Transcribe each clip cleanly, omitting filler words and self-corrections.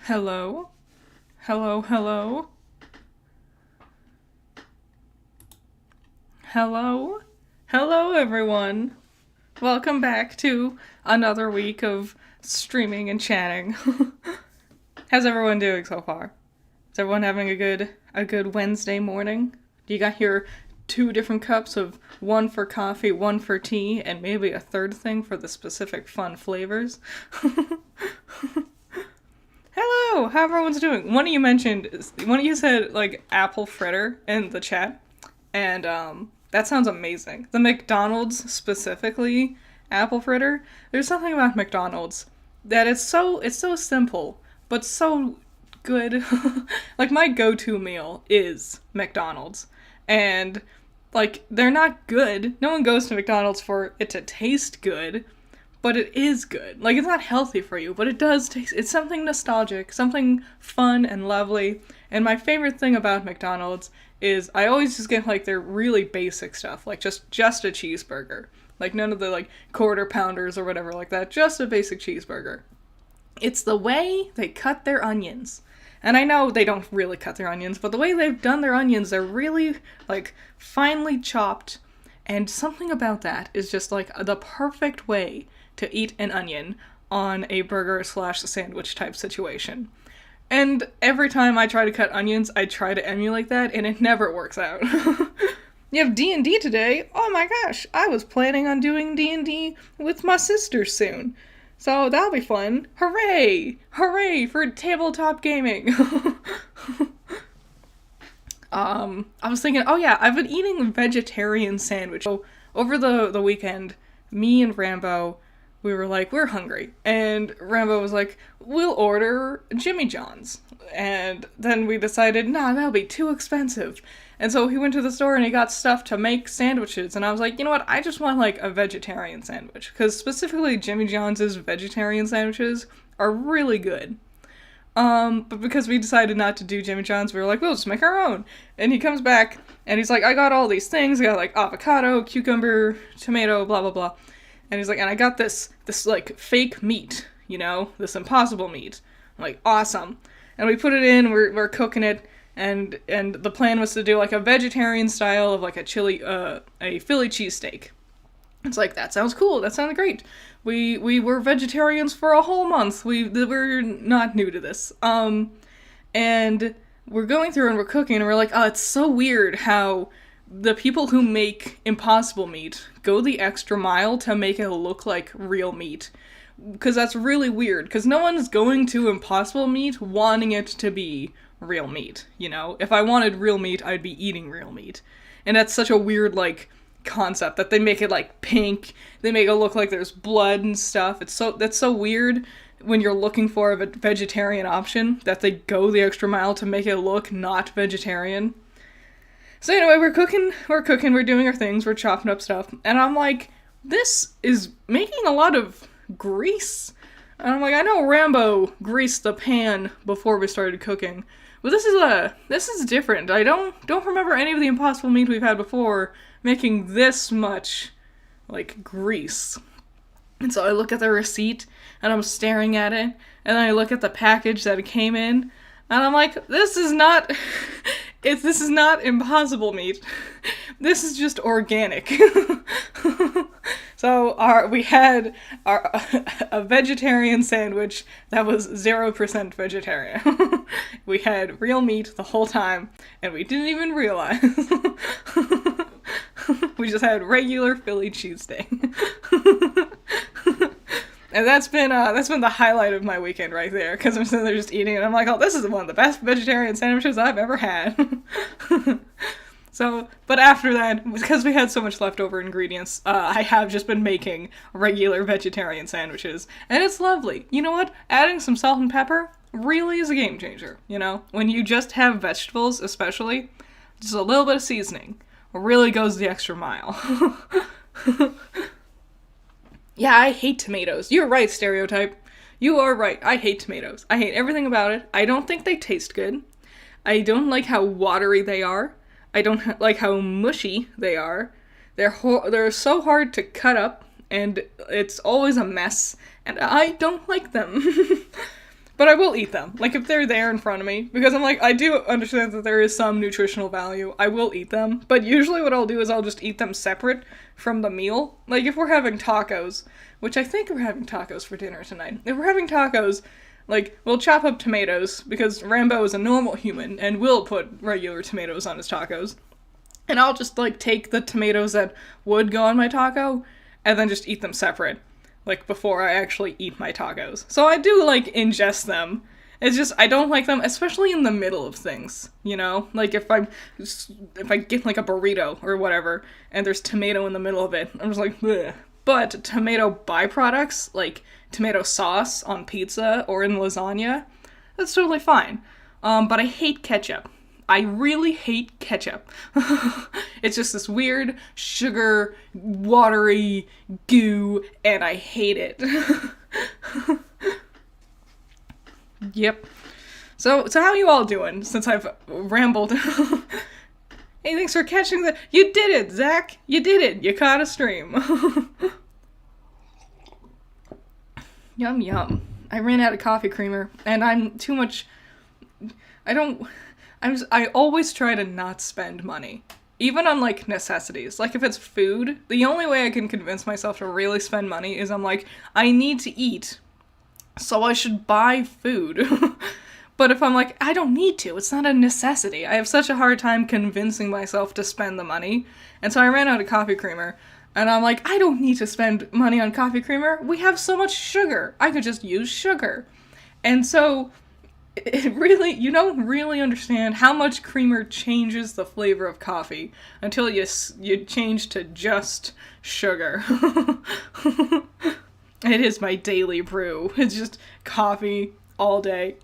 Hello? Hello, hello? Hello? Hello, everyone! Welcome back to another week of streaming and chatting. How's everyone doing so far? Is everyone having a good Wednesday morning? You got your two different cups of one for coffee, one for tea, and maybe a third thing for the specific fun flavors? Hello, how everyone's doing? One of you said like apple fritter in the chat, and that sounds amazing. The McDonald's specifically apple fritter. There's something about McDonald's that it's so simple, but so good. Like my go-to meal is McDonald's, and like they're not good. No one goes to McDonald's for it to taste good. But it is good. Like, it's not healthy for you, but it does taste... It's something nostalgic, something fun and lovely. And my favorite thing about McDonald's is I always just get, like, their really basic stuff. Like, just a cheeseburger. Like, none of the, like, quarter pounders or whatever like that. Just a basic cheeseburger. It's the way they cut their onions. And I know they don't really cut their onions, but the way they've done their onions, they're really, like, finely chopped. And something about that is just, like, the perfect way to eat an onion on a burger / sandwich type situation. And every time I try to cut onions, I try to emulate that, and it never works out. You have D&D today? Oh my gosh, I was planning on doing D&D with my sister soon. So that'll be fun. Hooray! Hooray for tabletop gaming! I was thinking, oh yeah, I've been eating a vegetarian sandwich. So over the weekend, me and Rambo, we were like, we're hungry. And Rambo was like, we'll order Jimmy John's. And then we decided, nah, that'll be too expensive. And so he went to the store and he got stuff to make sandwiches. And I was like, you know what, I just want like a vegetarian sandwich. Because specifically Jimmy John's vegetarian sandwiches are really good. But because we decided not to do Jimmy John's, we were like, we'll just make our own. And he comes back and he's like, I got all these things. I got like avocado, cucumber, tomato, blah, blah, blah. And he's like, and I got this like fake meat, you know, this impossible meat. I'm like, awesome. And we put it in, we're cooking it, and the plan was to do like a vegetarian style of like a Philly cheesesteak. It's like, that sounds cool, that sounds great. We were vegetarians for a whole month. We're not new to this. And we're going through and we're cooking and we're like, oh, it's so weird how the people who make impossible meat go the extra mile to make it look like real meat. Because that's really weird, because no one's going to impossible meat wanting it to be real meat, you know? If I wanted real meat, I'd be eating real meat. And that's such a weird, like, concept, that they make it, like, pink, they make it look like there's blood and stuff. That's so weird when you're looking for a vegetarian option, that they go the extra mile to make it look not vegetarian. So anyway, we're cooking, we're doing our things, we're chopping up stuff, and I'm like, this is making a lot of grease. And I'm like, I know Rambo greased the pan before we started cooking, but this is different. I don't remember any of the impossible meat we've had before making this much, like, grease. And so I look at the receipt, and I'm staring at it, and then I look at the package that it came in, and I'm like, this is not impossible meat. This is just organic. So we had a vegetarian sandwich that was 0% vegetarian. We had real meat the whole time, and we didn't even realize. We just had regular Philly cheesesteak. And that's been the highlight of my weekend right there, because I'm sitting there just eating, and I'm like, oh, this is one of the best vegetarian sandwiches I've ever had. So, but after that, because we had so much leftover ingredients, I have just been making regular vegetarian sandwiches, and it's lovely. You know what? Adding some salt and pepper really is a game changer, you know? When you just have vegetables, especially, just a little bit of seasoning really goes the extra mile. Yeah, I hate tomatoes. You're right, Stereotype. You are right. I hate tomatoes. I hate everything about it. I don't think they taste good. I don't like how watery they are. I don't like how mushy they are. They're so hard to cut up, and it's always a mess, and I don't like them. But I will eat them. Like, if they're there in front of me, because I'm like, I do understand that there is some nutritional value, I will eat them. But usually what I'll do is I'll just eat them separate from the meal. Like, if we're having tacos, which I think we're having tacos for dinner tonight. If we're having tacos, like, we'll chop up tomatoes, because Rambo is a normal human, and will put regular tomatoes on his tacos. And I'll just, like, take the tomatoes that would go on my taco, and then just eat them separate. Like, before I actually eat my tacos. So I do, like, ingest them. It's just, I don't like them, especially in the middle of things, you know? Like, if I get, like, a burrito or whatever, and there's tomato in the middle of it, I'm just like, bleh. But tomato byproducts, like tomato sauce on pizza or in lasagna, that's totally fine. But I hate ketchup. I really hate ketchup. It's just this weird, sugar, watery goo, and I hate it. Yep. So how you all doing, since I've rambled? Hey, thanks for catching the... You did it, Zach! You did it! You caught a stream. Yum, yum. I ran out of coffee creamer, and I'm too much... I always try to not spend money. Even on, like, necessities. Like, if it's food, the only way I can convince myself to really spend money is I'm like, I need to eat, so I should buy food. But if I'm like, I don't need to, it's not a necessity, I have such a hard time convincing myself to spend the money. And so I ran out of coffee creamer, and I'm like, I don't need to spend money on coffee creamer. We have so much sugar. I could just use sugar. And so... it really, you don't really understand how much creamer changes the flavor of coffee until you change to just sugar. It is my daily brew. It's just coffee all day.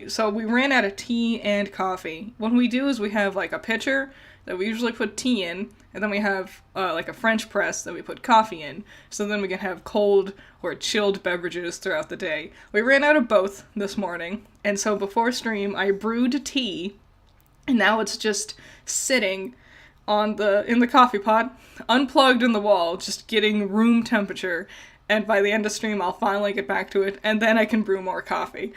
So we ran out of tea and coffee. What we do is we have like a pitcher that we usually put tea in, and then we have like a French press that we put coffee in, so then we can have cold or chilled beverages throughout the day. We ran out of both this morning, and so before stream I brewed tea, and now it's just sitting in the coffee pot, unplugged in the wall, just getting room temperature, and by the end of stream I'll finally get back to it, and then I can brew more coffee.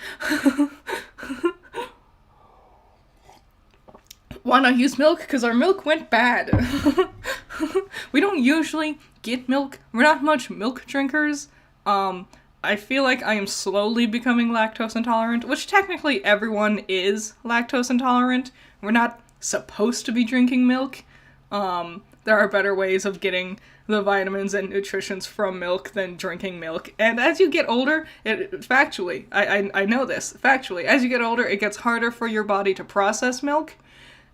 Why not use milk? Because our milk went bad. We don't usually get milk. We're not much milk drinkers. I feel like I am slowly becoming lactose intolerant, which technically everyone is lactose intolerant. We're not supposed to be drinking milk. There are better ways of getting the vitamins and nutrients from milk than drinking milk. And as you get older, factually, I know this, factually, as you get older, it gets harder for your body to process milk.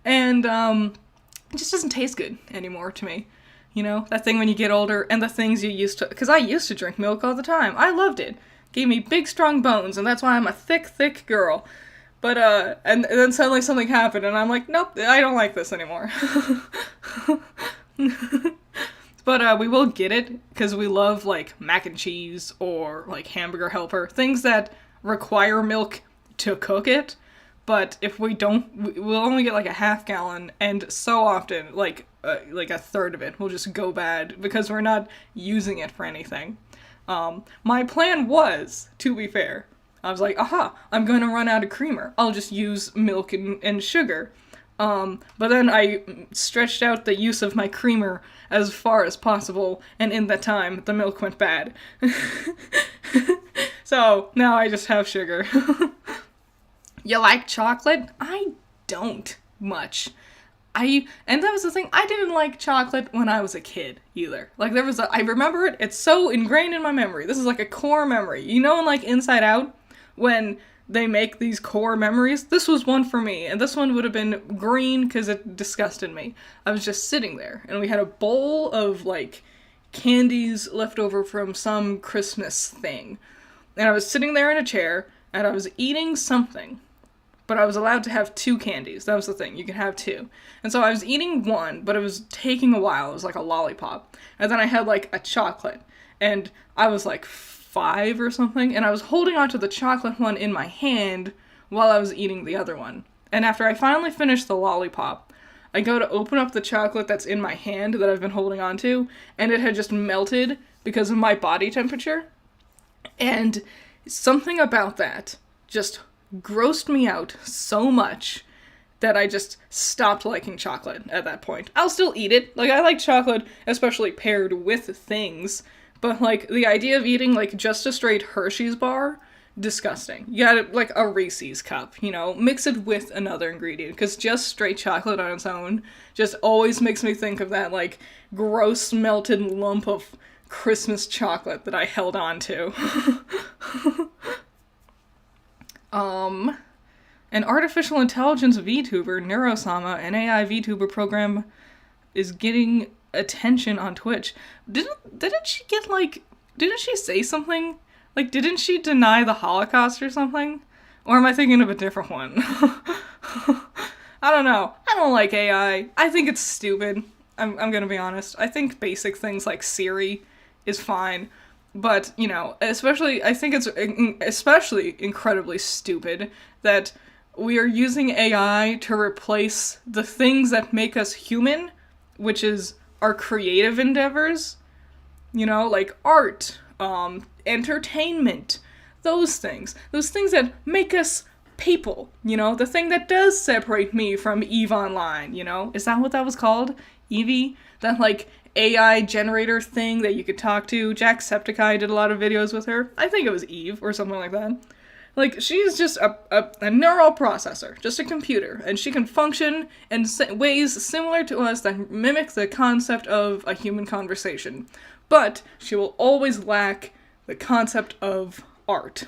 And, it just doesn't taste good anymore to me. You know, that thing when you get older, and the things you used to... Because I used to drink milk all the time. I loved it. Gave me big, strong bones, and that's why I'm a thick, thick girl. But, and then suddenly something happened, and I'm like, nope, I don't like this anymore. But, we will get it, because we love, like, mac and cheese, or, like, hamburger helper. Things that require milk to cook it. But if we don't, we'll only get like a half gallon, and so often, like a third of it will just go bad because we're not using it for anything. My plan was, to be fair, I was like, aha, I'm going to run out of creamer. I'll just use milk and sugar. But then I stretched out the use of my creamer as far as possible, and in that time, the milk went bad. So now I just have sugar. You like chocolate? I don't much. And that was the thing, I didn't like chocolate when I was a kid, either. Like, I remember it, it's so ingrained in my memory. This is like a core memory. You know in, like, Inside Out, when they make these core memories? This was one for me, and this one would have been green because it disgusted me. I was just sitting there, and we had a bowl of, like, candies left over from some Christmas thing. And I was sitting there in a chair, and I was eating something. But I was allowed to have 2 candies. That was the thing. You could have 2. And so I was eating one, but it was taking a while. It was like a lollipop. And then I had like a chocolate. And I was like 5 or something. And I was holding onto the chocolate one in my hand while I was eating the other one. And after I finally finished the lollipop, I go to open up the chocolate that's in my hand that I've been holding onto. And it had just melted because of my body temperature. And Something about that just grossed me out so much that I just stopped liking chocolate at that point. I'll still eat it. Like, I like chocolate, especially paired with things, but, like, the idea of eating, like, just a straight Hershey's bar, disgusting. You got, like, a Reese's cup, you know? Mix it with another ingredient, because just straight chocolate on its own just always makes me think of that, like, gross melted lump of Christmas chocolate that I held on to. An artificial intelligence VTuber, Neurosama, an AI VTuber program, is getting attention on Twitch. Didn't she get, like, didn't she say something? Like, didn't she deny the Holocaust or something? Or am I thinking of a different one? I don't know. I don't like AI. I think it's stupid. I'm gonna be honest. I think basic things like Siri is fine. But, you know, especially, I think it's especially incredibly stupid that we are using AI to replace the things that make us human, which is our creative endeavors, you know, like art, entertainment, those things that make us people, you know, the thing that does separate me from Eve Online, you know, is that what that was called? Evie? That, like, AI generator thing that you could talk to. Jacksepticeye did a lot of videos with her. I think it was Eve, or something like that. Like, she's just a neural processor, just a computer, and she can function in ways similar to us that mimic the concept of a human conversation. But she will always lack the concept of art.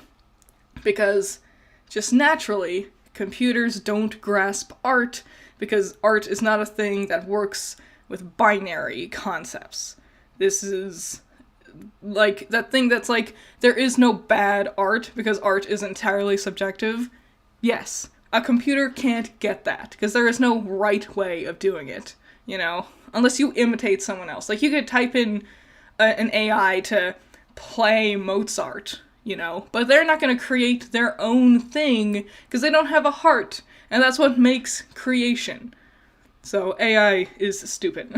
Because, just naturally, computers don't grasp art, because art is not a thing that works with binary concepts. This is like that thing that's like, there is no bad art because art is entirely subjective. Yes, a computer can't get that because there is no right way of doing it, you know, unless you imitate someone else. Like, you could type in an AI to play Mozart, you know, but they're not going to create their own thing because they don't have a heart, and that's what makes creation. So AI is stupid.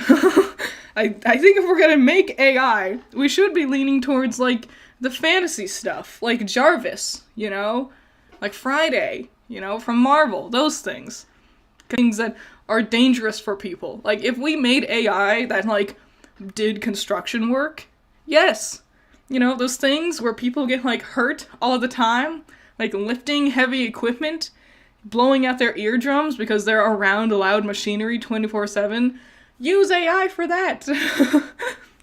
I think if we're gonna make AI, we should be leaning towards, like, the fantasy stuff. Like Jarvis, you know? Like Friday, you know, from Marvel. Those things. Things that are dangerous for people. Like, if we made AI that, like, did construction work, yes. You know, those things where people get, like, hurt all the time. Like, lifting heavy equipment, blowing out their eardrums because they're around loud machinery 24/7. Use AI for that.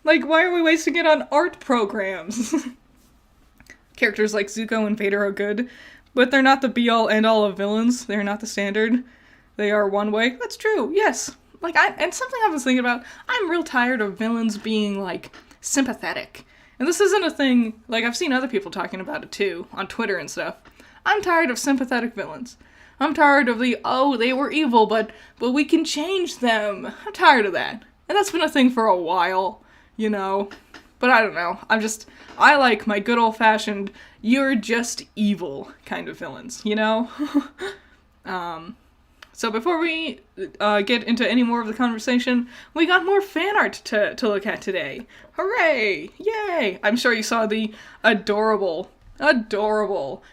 Like, why are we wasting it on art programs? Characters like Zuko and Vader are good, but they're not the be-all, end-all of villains. They're not the standard. They are one way. That's true, yes. Like, and something I was thinking about, I'm real tired of villains being, like, sympathetic. And this isn't a thing, like, I've seen other people talking about it too, on Twitter and stuff. I'm tired of sympathetic villains. I'm tired of the, oh, they were evil, but we can change them. I'm tired of that. And that's been a thing for a while, you know. But I don't know. I like my good old-fashioned, you're just evil kind of villains, you know? So before we get into any more of the conversation, we got more fan art to look at today. Hooray! Yay! I'm sure you saw the adorable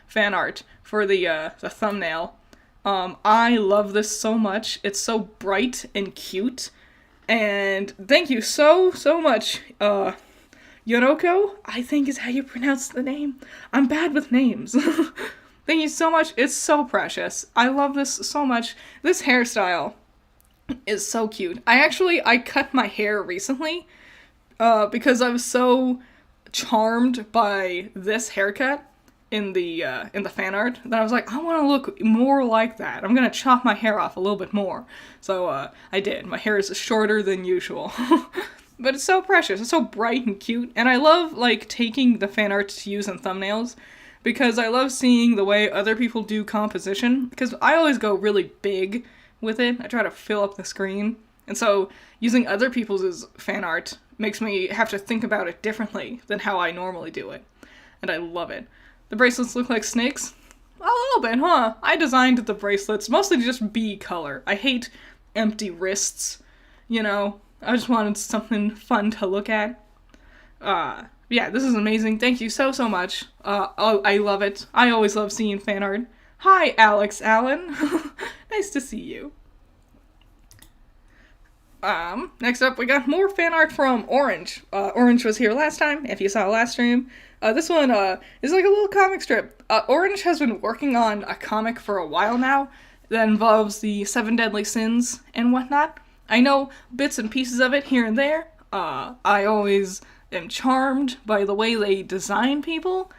fan art for the thumbnail. I love this so much. It's so bright and cute. And thank you so much, Yoroko, I think is how you pronounce the name. I'm bad with names. Thank you so much. It's so precious. I love this so much. This hairstyle is so cute. I cut my hair recently, because I was so charmed by this haircut in the fan art that I was like, I want to look more like that. I'm gonna chop my hair off a little bit more. So, I did. My hair is shorter than usual. But it's so precious. It's so bright and cute. And I love, like, taking the fan art to use in thumbnails because I love seeing the way other people do composition because I always go really big with it. I try to fill up the screen. And so using other people's fan art makes me have to think about it differently than how I normally do it. And I love it. The bracelets look like snakes? A little bit, huh? I designed the bracelets mostly to just be color. I hate empty wrists, you know? I just wanted something fun to look at. Yeah, this is amazing. Thank you so, so much. Oh, I love it. I always love seeing fan art. Hi, Alex Allen. Nice to see you. Next up, we got more fan art from Orange. Orange was here last time, if you saw last stream. This one, is like a little comic strip. Orange has been working on a comic for a while now that involves the 7 deadly sins and whatnot. I know bits and pieces of it here and there. I always am charmed by the way they design people.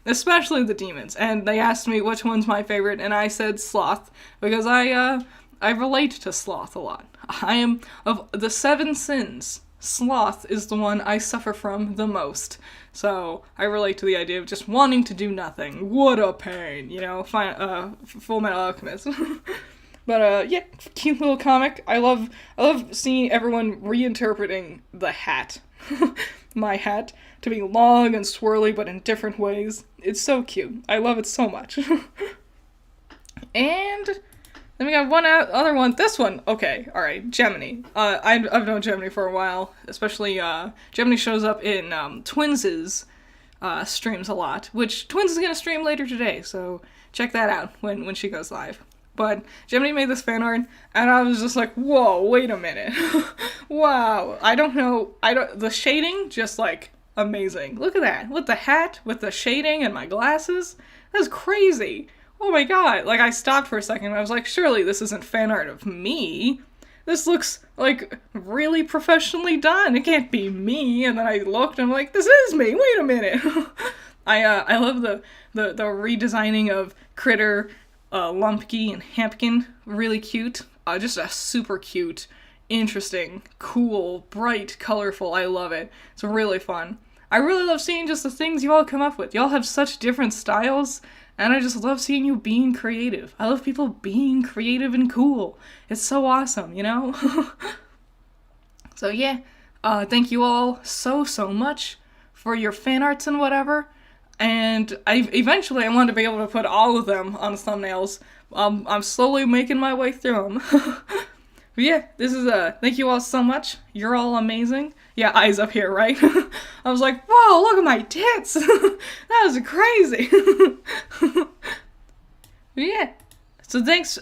Especially the demons. And they asked me which one's my favorite, and I said Sloth, because I relate to Sloth a lot. I am, of the 7 sins, Sloth is the one I suffer from the most. So, I relate to the idea of just wanting to do nothing. What a pain, you know, Full Metal Alchemist. But, yeah, cute little comic. I love seeing everyone reinterpreting the hat. My hat, to be long and swirly, but in different ways. It's so cute. I love it so much. And then we got one other one. This one, okay, alright, Gemini. I've known Gemini for a while, especially, Gemini shows up in, Twins' streams a lot, which Twins is gonna stream later today, so check that out when she goes live. But Gemini made this fan art, and I was just like, whoa, wait a minute. Wow, the shading, just like, amazing. Look at that, with the hat, with the shading, and my glasses. That's crazy. Oh my god, like, I stopped for a second, and I was like, surely this isn't fan art of me. This looks, like, really professionally done. It can't be me. And then I looked, and I'm like, this is me, wait a minute. I love the redesigning of Critter, Lumpkin and Hampkin, really cute. Just a super cute, interesting, cool, bright, colorful. I love it. It's really fun. I really love seeing just the things you all come up with. Y'all have such different styles, and I just love seeing you being creative. I love people being creative and cool. It's so awesome, you know? So yeah, thank you all so much for your fan arts and whatever. And eventually I want to be able to put all of them on thumbnails. I'm slowly making my way through them. But yeah, this is thank you all so much. You're all amazing. Yeah, eyes up here, right? I was like, whoa, look at my tits. That was crazy. But yeah. So thanks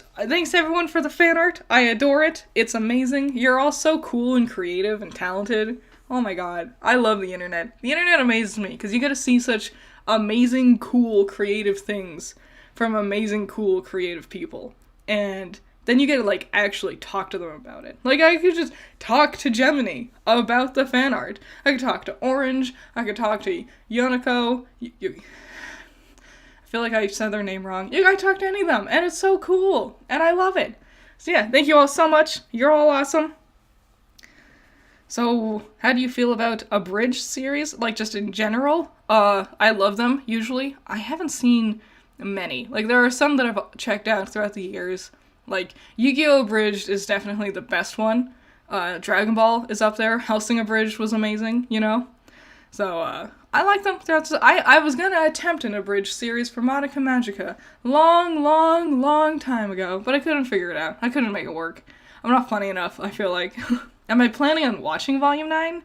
everyone for the fan art. I adore it. It's amazing. You're all so cool and creative and talented. Oh my god. I love the internet. The internet amazes me because you get to see such amazing, cool, creative things from amazing, cool, creative people. And then you get to, like, actually talk to them about it. Like, I could just talk to Gemini about the fan art. I could talk to Orange. I could talk to Yoniko. I feel like I said their name wrong. I talk to any of them, and it's so cool. And I love it. So yeah, thank you all so much. You're all awesome. So, how do you feel about Abridged series? Like, just in general? I love them, usually. I haven't seen many. Like, there are some that I've checked out throughout the years. Like, Yu-Gi-Oh! Abridged is definitely the best one. Dragon Ball is up there. Hellsing Abridged was amazing, you know? So, I like them throughout. I was gonna attempt an Abridged series for Monica Magica long time ago, but I couldn't figure it out. I couldn't make it work. I'm not funny enough, I feel like. Am I planning on watching Volume 9?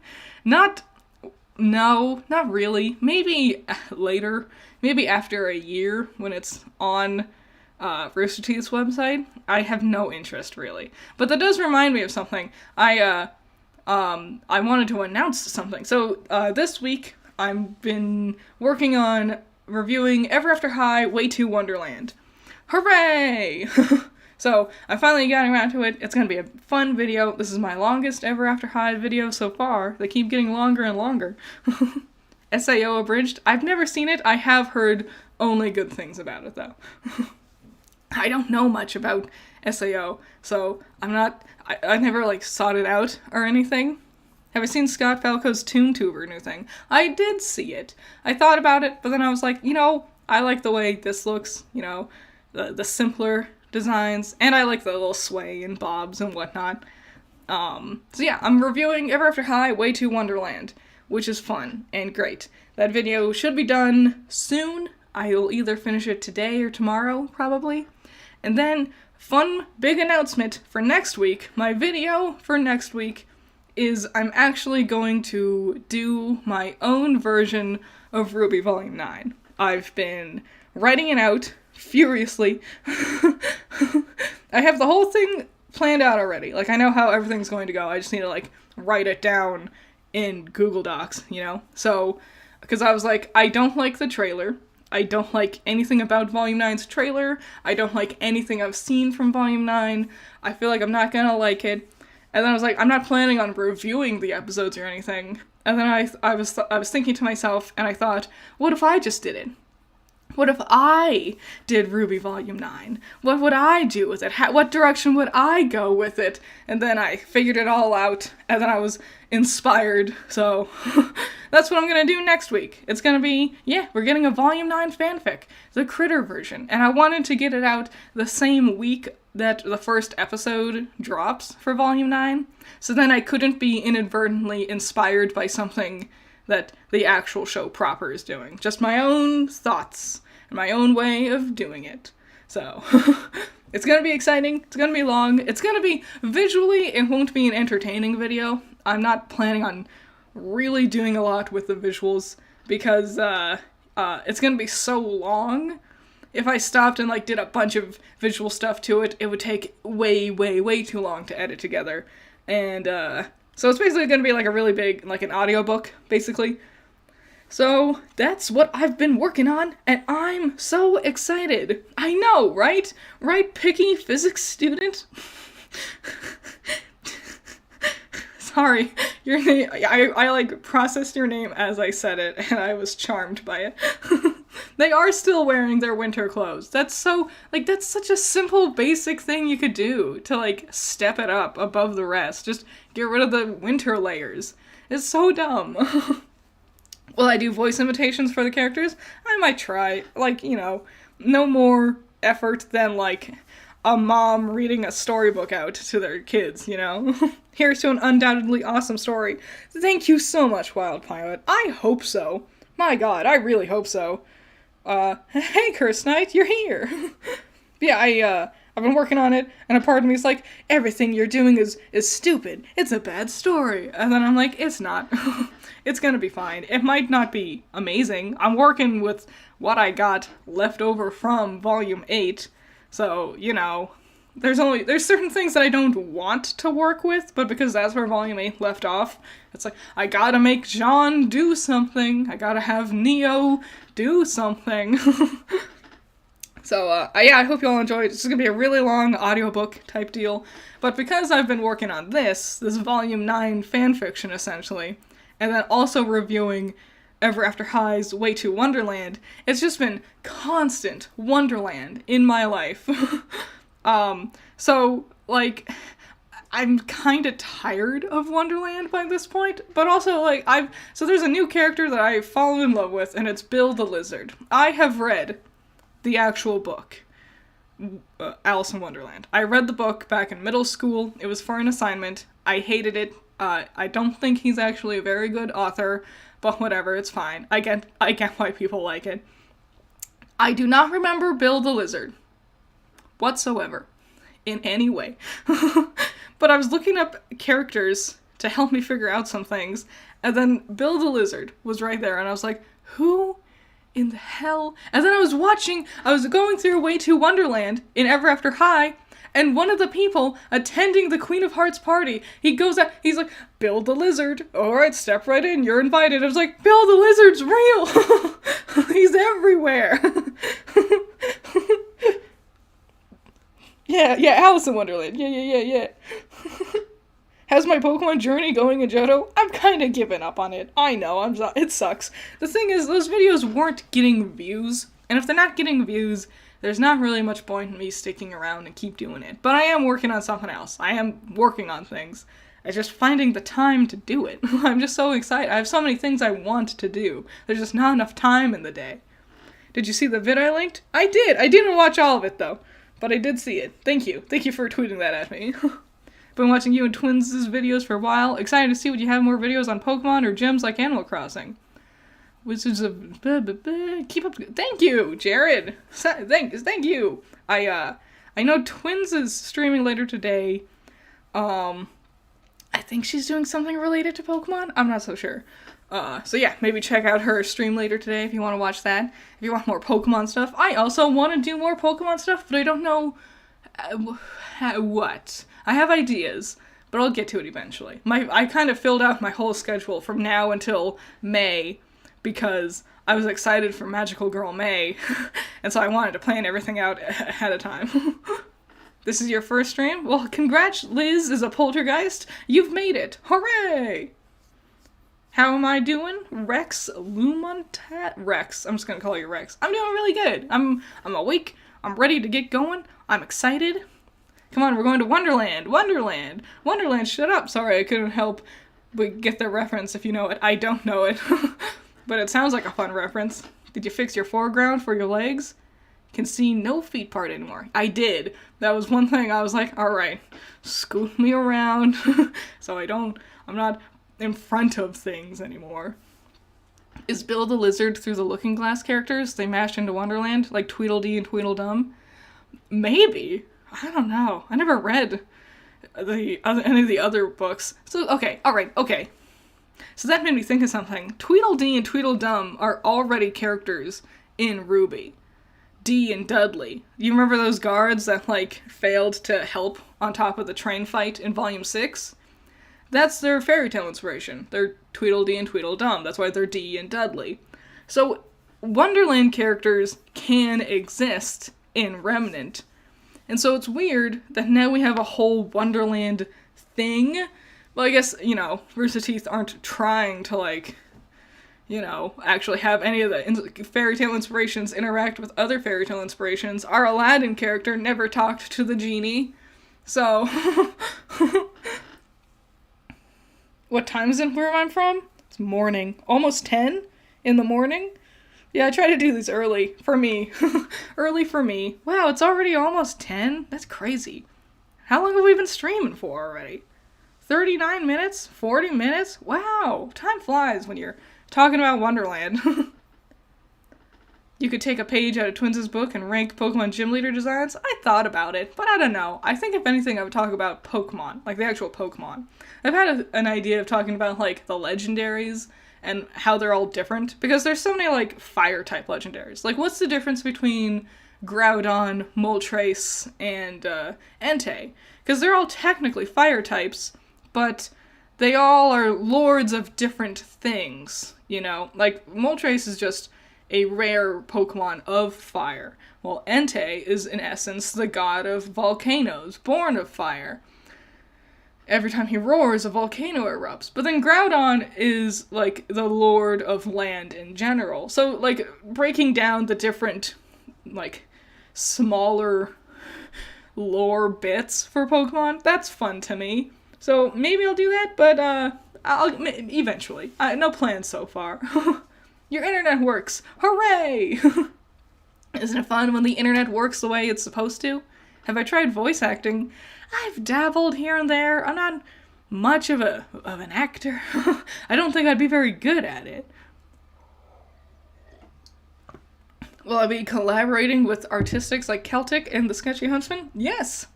No, not really. Maybe later. Maybe after a year when it's on Rooster Teeth's website. I have no interest, really. But that does remind me of something. I wanted to announce something. So, this week, I've been working on reviewing Ever After High Way to Wonderland. Hooray! So, I'm finally getting around to it. It's gonna be a fun video. This is my longest Ever After High video so far. They keep getting longer and longer. SAO Abridged. I've never seen it. I have heard only good things about it, though. I don't know much about SAO, so I never, like, sought it out or anything. Have you seen Scott Falco's ToonTuber new thing? I did see it. I thought about it, but then I was like, you know, I like the way this looks, you know, the simpler designs, and I like the little sway and bobs and whatnot. So yeah, I'm reviewing Ever After High Way to Wonderland, which is fun and great. That video should be done soon. I'll either finish it today or tomorrow, probably. And then, fun big announcement for next week. My video for next week is I'm actually going to do my own version of RWBY Volume 9. I've been writing it out furiously. I have the whole thing planned out already. Like, I know how everything's going to go. I just need to, like, write it down in Google Docs, you know? So, because I was like, I don't like the trailer. I don't like anything about Volume 9's trailer. I don't like anything I've seen from Volume 9. I feel like I'm not gonna like it. And then I was like, I'm not planning on reviewing the episodes or anything. And then I was thinking to myself, and I thought, what if I just did it? What if I did RWBY Volume 9? What would I do with it? What direction would I go with it? And then I figured it all out, and then I was inspired, so that's what I'm gonna do next week. It's gonna be, we're getting a Volume 9 fanfic, the Critter version, and I wanted to get it out the same week that the first episode drops for Volume 9, so then I couldn't be inadvertently inspired by something that the actual show proper is doing. Just my own thoughts and my own way of doing it. So, it's gonna be exciting, it's gonna be long, it's gonna be, visually, it won't be an entertaining video. I'm not planning on really doing a lot with the visuals, because it's gonna be so long. If I stopped and, like, did a bunch of visual stuff to it, it would take way, way, way too long to edit together. And, so it's basically going to be like a really big, like an audiobook, basically. So that's what I've been working on, and I'm so excited. I know, right? Right, picky physics student? Sorry, your name, I like processed your name as I said it, and I was charmed by it. They are still wearing their winter clothes. That's so, like, that's such a simple, basic thing you could do to, like, step it up above the rest. Just get rid of the winter layers. It's so dumb. Will I do voice imitations for the characters? I might try. Like, you know, no more effort than, like, a mom reading a storybook out to their kids, you know? Here's to an undoubtedly awesome story. Thank you so much, Wild Pilot. I hope so. My god, I really hope so. Hey, Curse Knight, you're here. Yeah, I've been working on it, and a part of me is like, everything you're doing is stupid. It's a bad story. And then I'm like, it's not. It's gonna be fine. It might not be amazing. I'm working with what I got left over from Volume 8, so, you know, there's certain things that I don't want to work with, but because that's where Volume 8 left off, it's like, I gotta make Jean do something. I gotta have Neo do something. So, yeah, I hope you all enjoyed. This is gonna be a really long audiobook type deal, but because I've been working on this Volume 9 fanfiction, essentially, and then also reviewing Ever After High's Way to Wonderland, it's just been constant Wonderland in my life. So, like, I'm kind of tired of Wonderland by this point, but also, like, so there's a new character that I've fallen in love with, and it's Bill the Lizard. I have read the actual book, Alice in Wonderland. I read the book back in middle school. It was for an assignment. I hated it. I don't think he's actually a very good author, but whatever, it's fine. I get why people like it. I do not remember Bill the Lizard whatsoever in any way. But I was looking up characters to help me figure out some things, and then Bill the Lizard was right there, and I was like, who in the hell? And then I was going through Way to Wonderland in Ever After High, and one of the people attending the Queen of Hearts party, he goes out, he's like, Bill the Lizard, alright, step right in, you're invited. I was like, Bill the Lizard's real! He's everywhere! Yeah, Alice in Wonderland, yeah. How's my Pokemon journey going in Johto? I'm kind of giving up on it. I know, it sucks. The thing is, those videos weren't getting views, and if they're not getting views, there's not really much point in me sticking around and keep doing it. But I am working on something else. I am working on things. It's just finding the time to do it. I'm just so excited. I have so many things I want to do. There's just not enough time in the day. Did you see the vid I linked? I did. I didn't watch all of it, though. But I did see it. Thank you. Thank you for tweeting that at me. Been watching you and Twins' videos for a while. Excited to see what you have more videos on Pokemon or gyms like Animal Crossing. Wizards of... Keep up... Thank you, Jared! Thank you! I know Twins is streaming later today. I think she's doing something related to Pokemon. I'm not so sure. So yeah, maybe check out her stream later today if you want to watch that. If you want more Pokemon stuff. I also want to do more Pokemon stuff, but I don't know what. I have ideas, but I'll get to it eventually. I kind of filled out my whole schedule from now until May because I was excited for Magical Girl May, and so I wanted to plan everything out ahead of time. This is your first stream? Well, congrats, Liz is a poltergeist. You've made it. Hooray! How am I doing? Rex Lumontat? Rex. I'm just gonna call you Rex. I'm doing really good. I'm awake. I'm ready to get going. I'm excited. Come on, we're going to Wonderland. Wonderland. Wonderland, shut up. Sorry, I couldn't help but get the reference if you know it. I don't know it. But it sounds like a fun reference. Did you fix your foreground for your legs? Can see no feet part anymore. I did. That was one thing I was like, alright, scoot me around so I'm not in front of things anymore. Is Bill the Lizard through the Looking Glass characters they mashed into Wonderland, like Tweedledee and Tweedledum? Maybe. I don't know. I never read any of the other books. So, okay, alright, okay. So that made me think of something. Tweedledee and Tweedledum are already characters in Ruby. Dee and Dudley. You remember those guards that, like, failed to help on top of the train fight in Volume 6? That's their fairy tale inspiration. They're Tweedledee and Tweedledum. That's why they're Dee and Dudley. So, Wonderland characters can exist in Remnant. And so it's weird that now we have a whole Wonderland thing. Well, I guess, Rooster Teeth aren't trying to, like, actually have any of the fairy tale inspirations interact with other fairy tale inspirations. Our Aladdin character never talked to the genie. So, what time is it where I'm from? It's morning. Almost 10 in the morning? Yeah, I try to do these early. For me. Early for me. Wow, it's already almost 10? That's crazy. How long have we been streaming for already? 39 minutes? 40 minutes? Wow, time flies when you're talking about Wonderland. You could take a page out of Twins' book and rank Pokemon gym leader designs. I thought about it, but I don't know. I think if anything I would talk about Pokemon, like the actual Pokemon. I've had an idea of talking about like the legendaries and how they're all different, because there's so many like fire type legendaries. Like what's the difference between Groudon, Moltres, and Entei? Because they're all technically fire types, but they all are lords of different things, Like, Moltres is just a rare Pokemon of fire, while Entei is, in essence, the god of volcanoes, born of fire. Every time he roars, a volcano erupts. But then Groudon is, like, the lord of land in general. So, like, breaking down the different, like, smaller lore bits for Pokemon, that's fun to me. So maybe I'll do that, but I'll eventually. No plans so far. Your internet works. Hooray! Isn't it fun when the internet works the way it's supposed to? Have I tried voice acting? I've dabbled here and there. I'm not much of an actor. I don't think I'd be very good at it. Will I be collaborating with artistics like Celtic and the Sketchy Huntsman? Yes!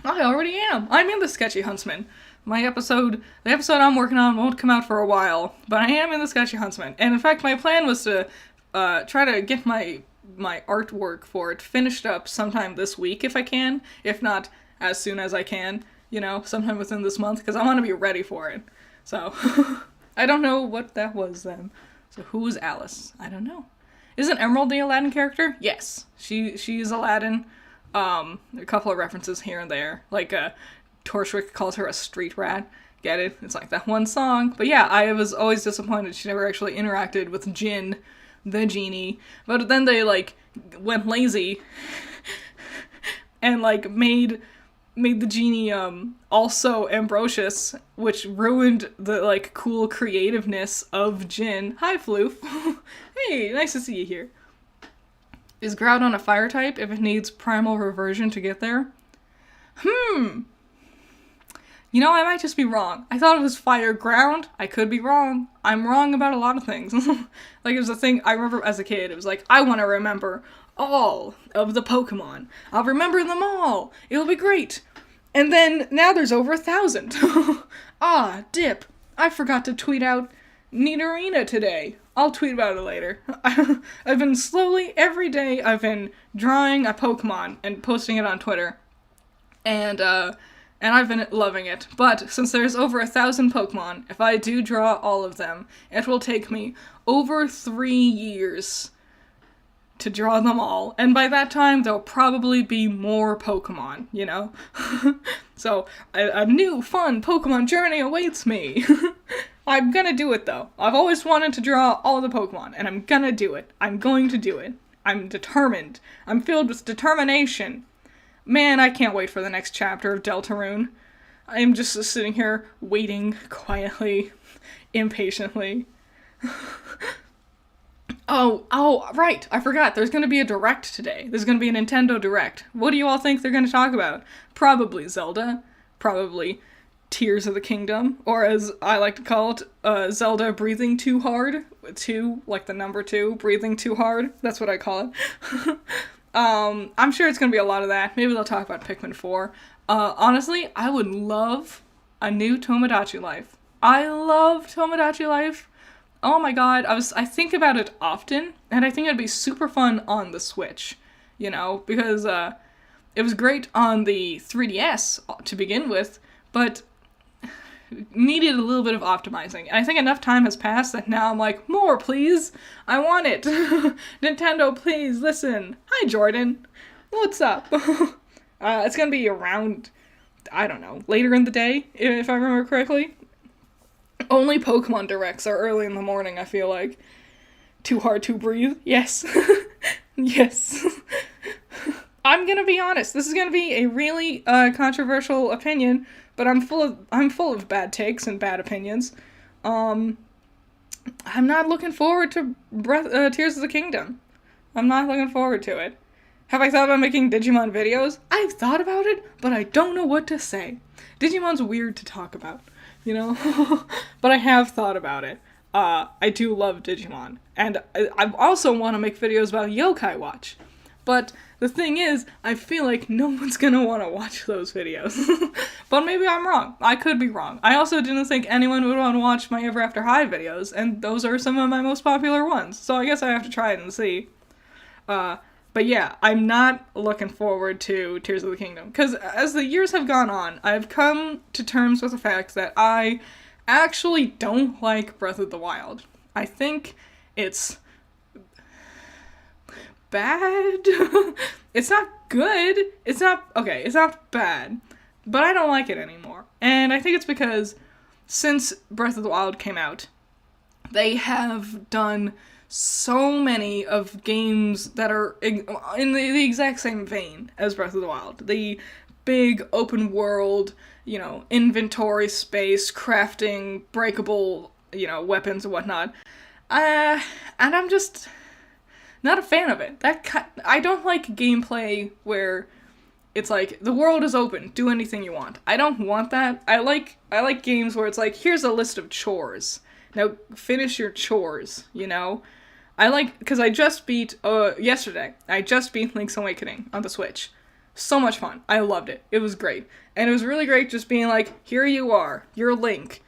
I already am. I'm in the Sketchy Huntsman. The episode I'm working on won't come out for a while, but I am in the Sketchy Huntsman. And in fact, my plan was to try to get my artwork for it finished up sometime this week if I can. If not, as soon as I can, sometime within this month, because I want to be ready for it. So, I don't know what that was then. So who is Alice? I don't know. Isn't Emerald the Aladdin character? Yes. She's Aladdin. A couple of references here and there. Like, Torchwick calls her a street rat. Get it? It's like that one song. But yeah, I was always disappointed she never actually interacted with Jin, the genie. But then they, like, went lazy and, like, made the genie, also Ambrosius, which ruined the, like, cool creativeness of Jin. Hi, Floof. Hey, nice to see you here. Is Groudon a fire type if it needs primal reversion to get there? I might just be wrong. I thought it was fire ground. I could be wrong. I'm wrong about a lot of things. Like, it was a thing I remember as a kid. It was like, I want to remember all of the Pokemon. I'll remember them all. It'll be great. And then now there's over 1,000. Ah, dip. I forgot to tweet out Nidorina today. I'll tweet about it later. I've been slowly, every day, I've been drawing a Pokemon and posting it on Twitter. And I've been loving it. But since there's over 1,000 Pokemon, if I do draw all of them, it will take me over 3 years to draw them all. And by that time, there'll probably be more Pokemon, you know? So, a new, fun Pokemon journey awaits me. I'm gonna do it, though. I've always wanted to draw all the Pokemon, and I'm gonna do it. I'm going to do it. I'm determined. I'm filled with determination. Man, I can't wait for the next chapter of Deltarune. I'm just sitting here, waiting quietly, impatiently. Oh, right, I forgot, there's gonna be a Direct today. There's gonna be a Nintendo Direct. What do you all think they're gonna talk about? Probably Zelda. Probably Tears of the Kingdom. Or as I like to call it, Zelda breathing too hard. 2, like the number 2, breathing too hard. That's what I call it. I'm sure it's gonna be a lot of that. Maybe they'll talk about Pikmin 4. Honestly, I would love a new Tomodachi Life. I love Tomodachi Life. Oh my god, I think about it often, and I think it'd be super fun on the Switch, you know, because, it was great on the 3DS to begin with, but needed a little bit of optimizing. And I think enough time has passed that now I'm like, more please, I want it. Nintendo, please, listen. Hi, Jordan. What's up? It's gonna be around, I don't know, later in the day, if I remember correctly. Only Pokemon Directs are early in the morning, I feel like. Too hard to breathe? Yes. Yes. I'm gonna be honest, this is gonna be a really, controversial opinion, but I'm full of bad takes and bad opinions. I'm not looking forward to Tears of the Kingdom. I'm not looking forward to it. Have I thought about making Digimon videos? I've thought about it, but I don't know what to say. Digimon's weird to talk about, you know? But I have thought about it. I do love Digimon. And I also want to make videos about Yokai Watch. But the thing is, I feel like no one's gonna want to watch those videos. But maybe I'm wrong. I could be wrong. I also didn't think anyone would want to watch my Ever After High videos, and those are some of my most popular ones. So I guess I have to try it and see. But yeah, I'm not looking forward to Tears of the Kingdom. Because as the years have gone on, I've come to terms with the fact that I actually don't like Breath of the Wild. I think it's bad. It's not good. It's not bad. But I don't like it anymore. And I think it's because since Breath of the Wild came out, they have done so many of games that are in the exact same vein as Breath of the Wild. The big open world, you know, inventory space, crafting, breakable, you know, weapons and whatnot. And I'm just not a fan of it. I don't like gameplay where it's like, the world is open, do anything you want. I don't want that. I like games where it's like, here's a list of chores. Now, finish your chores, you know? Because I just beat, yesterday, I just beat Link's Awakening on the Switch. So much fun. I loved it. It was great. And it was really great just being like, here you are, you're Link.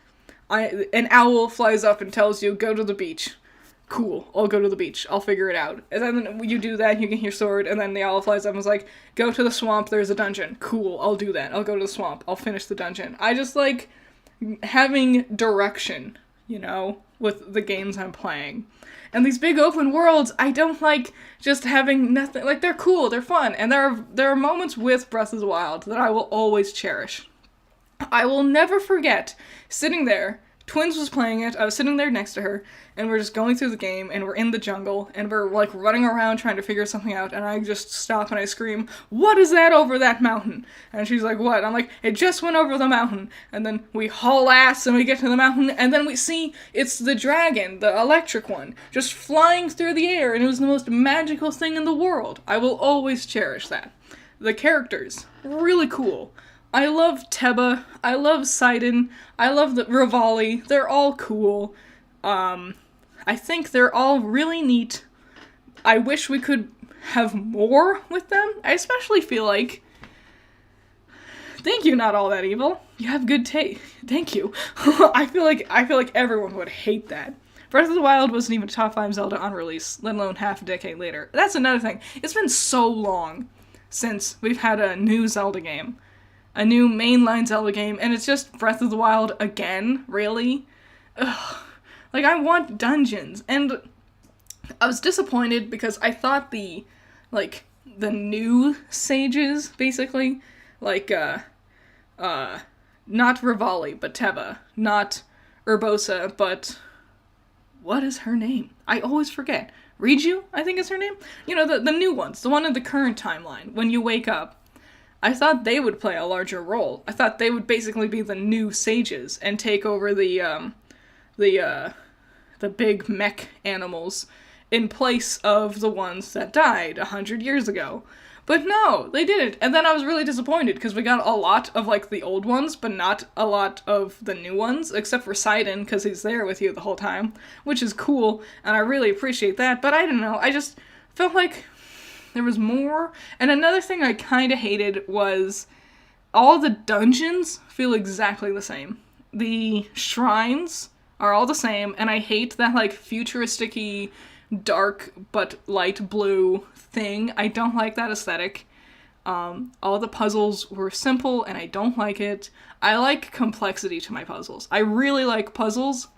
An owl flies up and tells you, go to the beach. Cool, I'll go to the beach. I'll figure it out. And then you do that, you get your sword, and then the owl flies up and is like, go to the swamp, there's a dungeon. Cool, I'll do that. I'll go to the swamp. I'll finish the dungeon. I just like having direction, you know, with the games I'm playing. And these big open worlds, I don't like just having nothing. Like, they're cool, they're fun, and there are moments with Breath of the Wild that I will always cherish. I will never forget sitting there. Twins was playing it, I was sitting there next to her, and we're just going through the game, and we're in the jungle, and we're, like, running around trying to figure something out, and I just stop and I scream, what is that over that mountain? And she's like, what? I'm like, it just went over the mountain, and then we haul ass, and we get to the mountain, and then we see it's the dragon, the electric one, just flying through the air, and it was the most magical thing in the world. I will always cherish that. The characters, really cool. I love Teba, I love Sidon, I love the Rivali, they're all cool. I think they're all really neat. I wish we could have more with them. I especially feel like Thank you, not all that evil. You have good taste. Thank you. I feel like everyone would hate that. Breath of the Wild wasn't even a top 5 Zelda on release, let alone half a decade later. That's another thing. It's been so long since we've had a new Zelda game. A new mainline Zelda game, and it's just Breath of the Wild again, really? Ugh. Like, I want dungeons, and I was disappointed because I thought the new sages, basically, like, not Rivali, but Teva, not Urbosa, but what is her name? I always forget. Riju, I think is her name? You know, the new ones, the one in the current timeline, when you wake up. I thought they would play a larger role. I thought they would basically be the new sages and take over the big mech animals in place of the ones that died 100 years ago. But no, they didn't. And then I was really disappointed because we got a lot of, like, the old ones, but not a lot of the new ones, except for Sidon, because he's there with you the whole time, which is cool, and I really appreciate that. But I don't know, I just felt like there was more. And another thing I kind of hated was all the dungeons feel exactly the same. The shrines are all the same, and I hate that, like, futuristic-y, dark but light blue thing. I don't like that aesthetic. All the puzzles were simple, and I don't like it. I like complexity to my puzzles. I really like puzzles,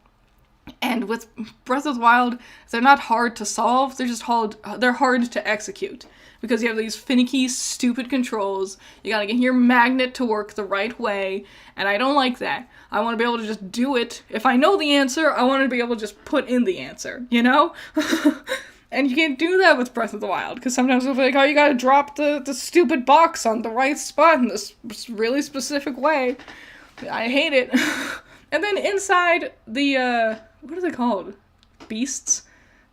and with Breath of the Wild, they're not hard to solve, they're hard to execute. Because you have these finicky, stupid controls, you gotta get your magnet to work the right way, and I don't like that. I want to be able to just do it. If I know the answer, I want to be able to just put in the answer, you know? And you can't do that with Breath of the Wild, because sometimes it'll be like, oh, you gotta drop the stupid box on the right spot in this really specific way. I hate it. And then inside the, what are they called? Beasts?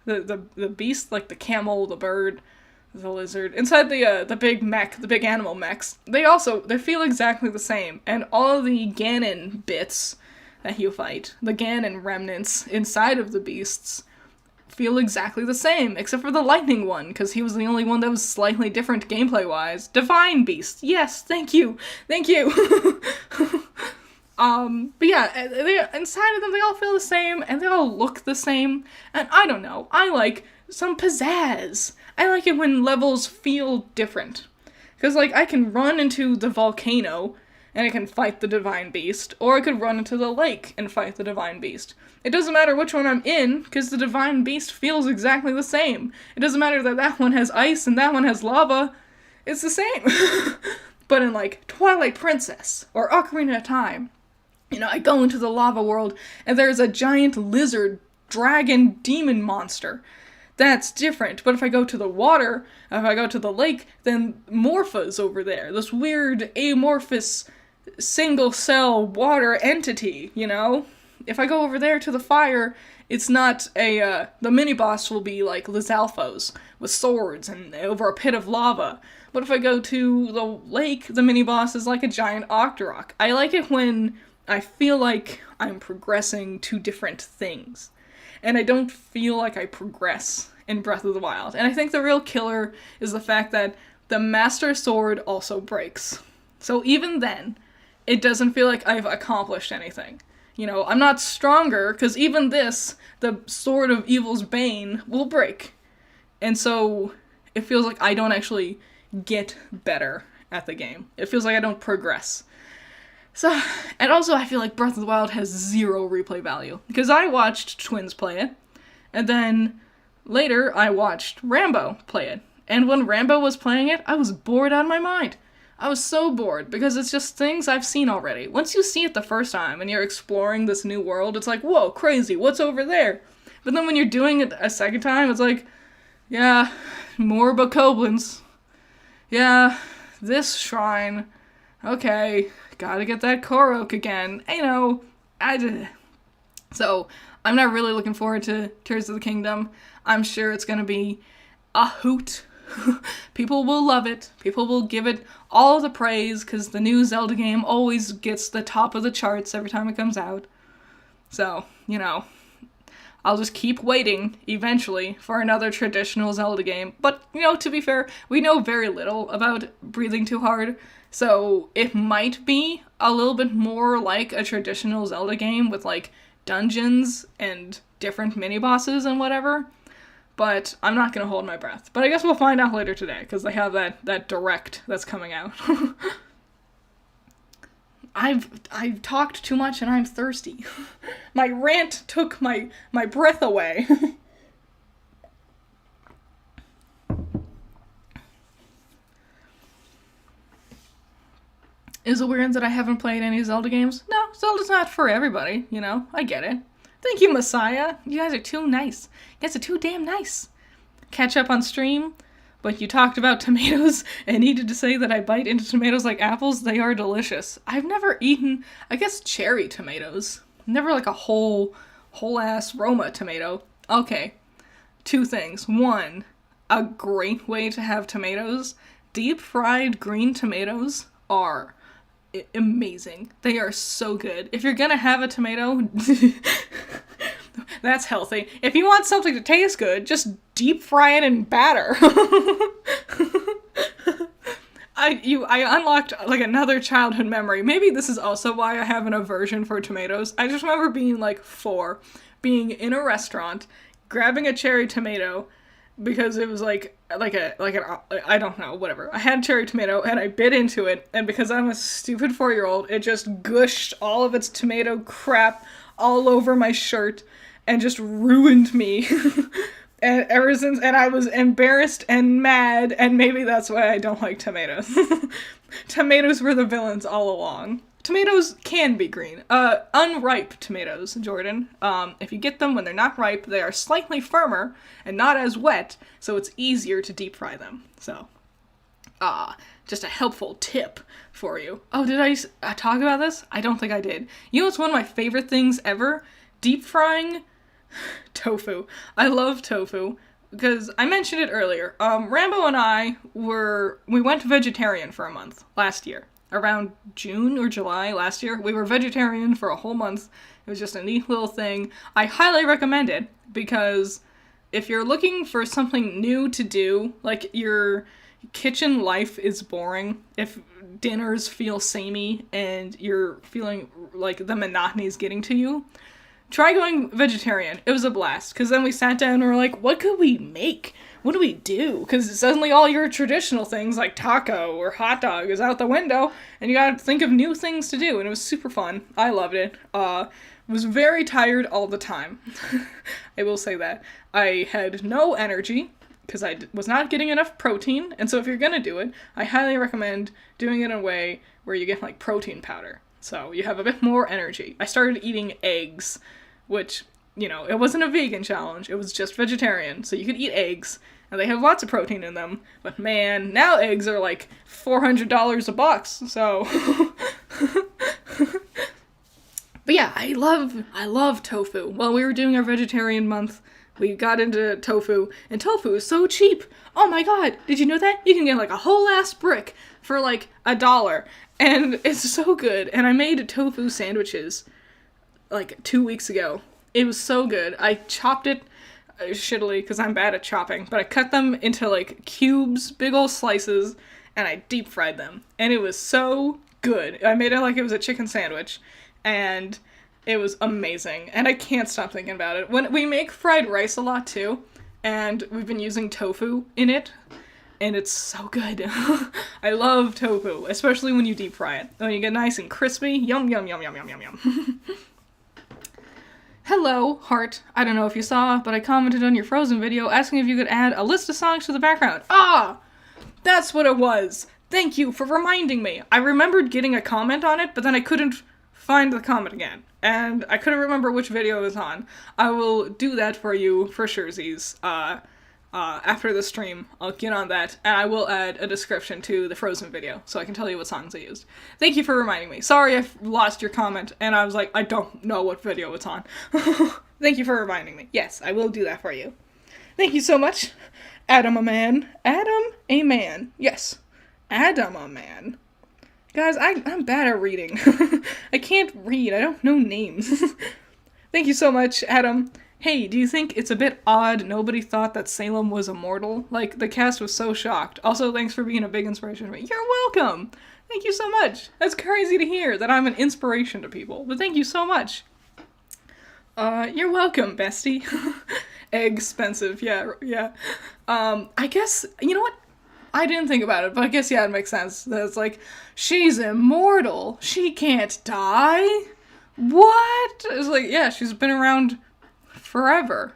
The beast, like the camel, the bird, the lizard. Inside the big mech, the big animal mechs, they feel exactly the same. And all of the Ganon bits that you fight, the Ganon remnants inside of the beasts, feel exactly the same, except for the lightning one, because he was the only one that was slightly different gameplay-wise. Divine Beast! Yes, thank you! Thank you! But yeah, inside of them, they all feel the same, and they all look the same, and I don't know, I like some pizzazz. I like it when levels feel different. Because, like, I can run into the volcano, and I can fight the Divine Beast, or I could run into the lake and fight the Divine Beast. It doesn't matter which one I'm in, because the Divine Beast feels exactly the same. It doesn't matter that that one has ice and that one has lava. It's the same. But in, like, Twilight Princess, or Ocarina of Time, you know, I go into the lava world, and there's a giant lizard, dragon, demon monster. That's different. But if I go to the water, if I go to the lake, then Morpha's over there. This weird, amorphous, single-cell water entity, you know? If I go over there to the fire, it's not the mini-boss will be like Lizalfos, with swords and over a pit of lava. But if I go to the lake, the mini-boss is like a giant Octorok. I like it when I feel like I'm progressing to different things. And I don't feel like I progress in Breath of the Wild. And I think the real killer is the fact that the Master Sword also breaks. So even then, it doesn't feel like I've accomplished anything. You know, I'm not stronger, because even this, the Sword of Evil's Bane, will break. And so, it feels like I don't actually get better at the game. It feels like I don't progress. So, and also I feel like Breath of the Wild has zero replay value. Because I watched Twins play it, and then later I watched Rambo play it. And when Rambo was playing it, I was bored out of my mind. I was so bored, because it's just things I've seen already. Once you see it the first time, and you're exploring this new world, it's like, whoa, crazy, what's over there? But then when you're doing it a second time, it's like, yeah, more bokoblins. Yeah, this shrine. Okay, gotta get that Korok again. You know, So, I'm not really looking forward to Tears of the Kingdom. I'm sure it's gonna be a hoot. People will love it. People will give it all the praise, because the new Zelda game always gets the top of the charts every time it comes out. So, you know, I'll just keep waiting, eventually, for another traditional Zelda game. But, you know, to be fair, we know very little about Breathing Too Hard, So it might be a little bit more like a traditional Zelda game with like dungeons and different mini-bosses and whatever. But I'm not gonna hold my breath. But I guess we'll find out later today, because they have that direct that's coming out. I've talked too much and I'm thirsty. My rant took my breath away. Is it weird that I haven't played any Zelda games? No, Zelda's not for everybody, you know? I get it. Thank you, Messiah. You guys are too nice. You guys are too damn nice. Catch up on stream, but you talked about tomatoes and needed to say that I bite into tomatoes like apples. They are delicious. I've never eaten, I guess, cherry tomatoes. Never like a whole-ass Roma tomato. Okay, 2 things. 1, a great way to have tomatoes. Deep-fried green tomatoes are amazing. They are so good. If you're gonna have a tomato, that's healthy. If you want something to taste good, just deep fry it in batter. I unlocked like another childhood memory. Maybe this is also why I have an aversion for tomatoes. I just remember being like 4, being in a restaurant, grabbing a cherry tomato, because it was like an I don't know, whatever. I had cherry tomato and I bit into it, and because I'm a stupid 4-year-old, it just gushed all of its tomato crap all over my shirt and just ruined me. And ever since, and I was embarrassed and mad, and maybe that's why I don't like tomatoes. Tomatoes were the villains all along. Tomatoes can be green. Unripe tomatoes, Jordan. If you get them when they're not ripe, they are slightly firmer and not as wet, so it's easier to deep fry them. So, just a helpful tip for you. Oh, did I talk about this? I don't think I did. You know what's one of my favorite things ever? Deep frying tofu. I love tofu. Because I mentioned it earlier. Rambo and I we went vegetarian for a month last year. Around June or July last year, we were vegetarian for a whole month. It was just a neat little thing. I highly recommend it, because if you're looking for something new to do, like your kitchen life is boring, if dinners feel samey and you're feeling like the monotony is getting to you, try going vegetarian. It was a blast, because then we sat down and we were like, what could we make? What do we do? Because suddenly all your traditional things like taco or hot dog is out the window, and you gotta think of new things to do, and it was super fun. I loved it. Was very tired all the time. I will say that. I had no energy, because I was not getting enough protein, and so if you're gonna do it, I highly recommend doing it in a way where you get like protein powder, so you have a bit more energy. I started eating eggs, which, you know, it wasn't a vegan challenge, it was just vegetarian, so you could eat eggs, and they have lots of protein in them, but man, now eggs are like $400 a box, so... But yeah, I love tofu. While we were doing our vegetarian month, we got into tofu, and tofu is so cheap! Oh my god, did you know that? You can get like a whole ass brick for like $1, and it's so good, and I made tofu sandwiches like 2 weeks ago. It was so good. I chopped it shittily, because I'm bad at chopping, but I cut them into like cubes, big old slices, and I deep fried them. And it was so good. I made it like it was a chicken sandwich, and it was amazing. And I can't stop thinking about it. When we make fried rice a lot too, and we've been using tofu in it, and it's so good. I love tofu, especially when you deep fry it. When you get nice and crispy, yum, yum, yum, yum, yum, yum, yum. Hello, Heart. I don't know if you saw, but I commented on your Frozen video asking if you could add a list of songs to the background. Ah! That's what it was! Thank you for reminding me. I remembered getting a comment on it, but then I couldn't find the comment again. And I couldn't remember which video it was on. I will do that for you for surezies. After the stream, I'll get on that, and I will add a description to the Frozen video, so I can tell you what songs I used. Thank you for reminding me. Sorry I lost your comment, and I was like, I don't know what video it's on. Thank you for reminding me. Yes, I will do that for you. Thank you so much, Adam a Man. Adam a Man. Yes, Adam a Man. Guys, I'm bad at reading. I can't read. I don't know names. Thank you so much, Adam. Hey, do you think it's a bit odd nobody thought that Salem was immortal? Like, the cast was so shocked. Also, thanks for being a big inspiration for me. You're welcome! Thank you so much. That's crazy to hear that I'm an inspiration to people, but thank you so much. You're welcome, bestie. Expensive, yeah. I guess, you know what? I didn't think about it, but I guess, yeah, it makes sense. That it's like, she's immortal. She can't die. What? It's like, yeah, she's been around forever.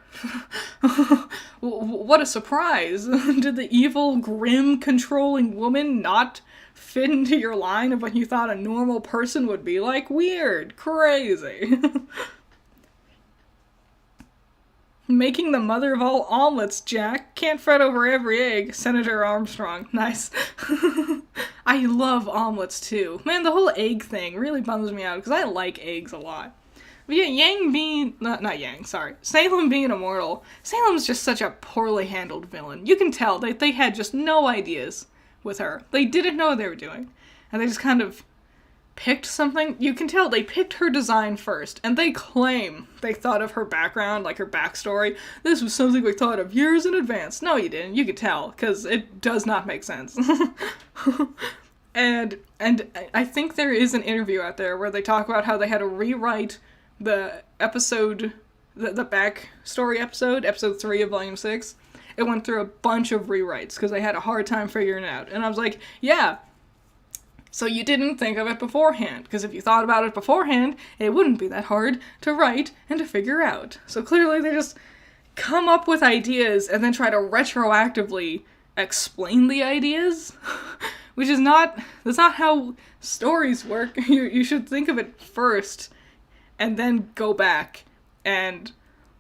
What a surprise. Did the evil, grim, controlling woman not fit into your line of what you thought a normal person would be like? Weird. Crazy. Making the mother of all omelets, Jack. Can't fret over every egg. Senator Armstrong. Nice. I love omelets, too. Man, the whole egg thing really bums me out, because I like eggs a lot. But yeah, Yang being... Not Yang, sorry. Salem being immortal. Salem's just such a poorly handled villain. You can tell they had just no ideas with her. They didn't know what they were doing. And they just kind of picked something. You can tell they picked her design first, and they claim they thought of her background, like her backstory. This was something we thought of years in advance. No, you didn't. You could tell, because it does not make sense. and I think there is an interview out there where they talk about how they had to rewrite the episode, the backstory episode 3 of Volume 6. It went through a bunch of rewrites, because they had a hard time figuring it out. And I was like, yeah, so you didn't think of it beforehand, because if you thought about it beforehand, it wouldn't be that hard to write and to figure out. So clearly they just come up with ideas and then try to retroactively explain the ideas, which is that's not how stories work. You should think of it first and then go back and,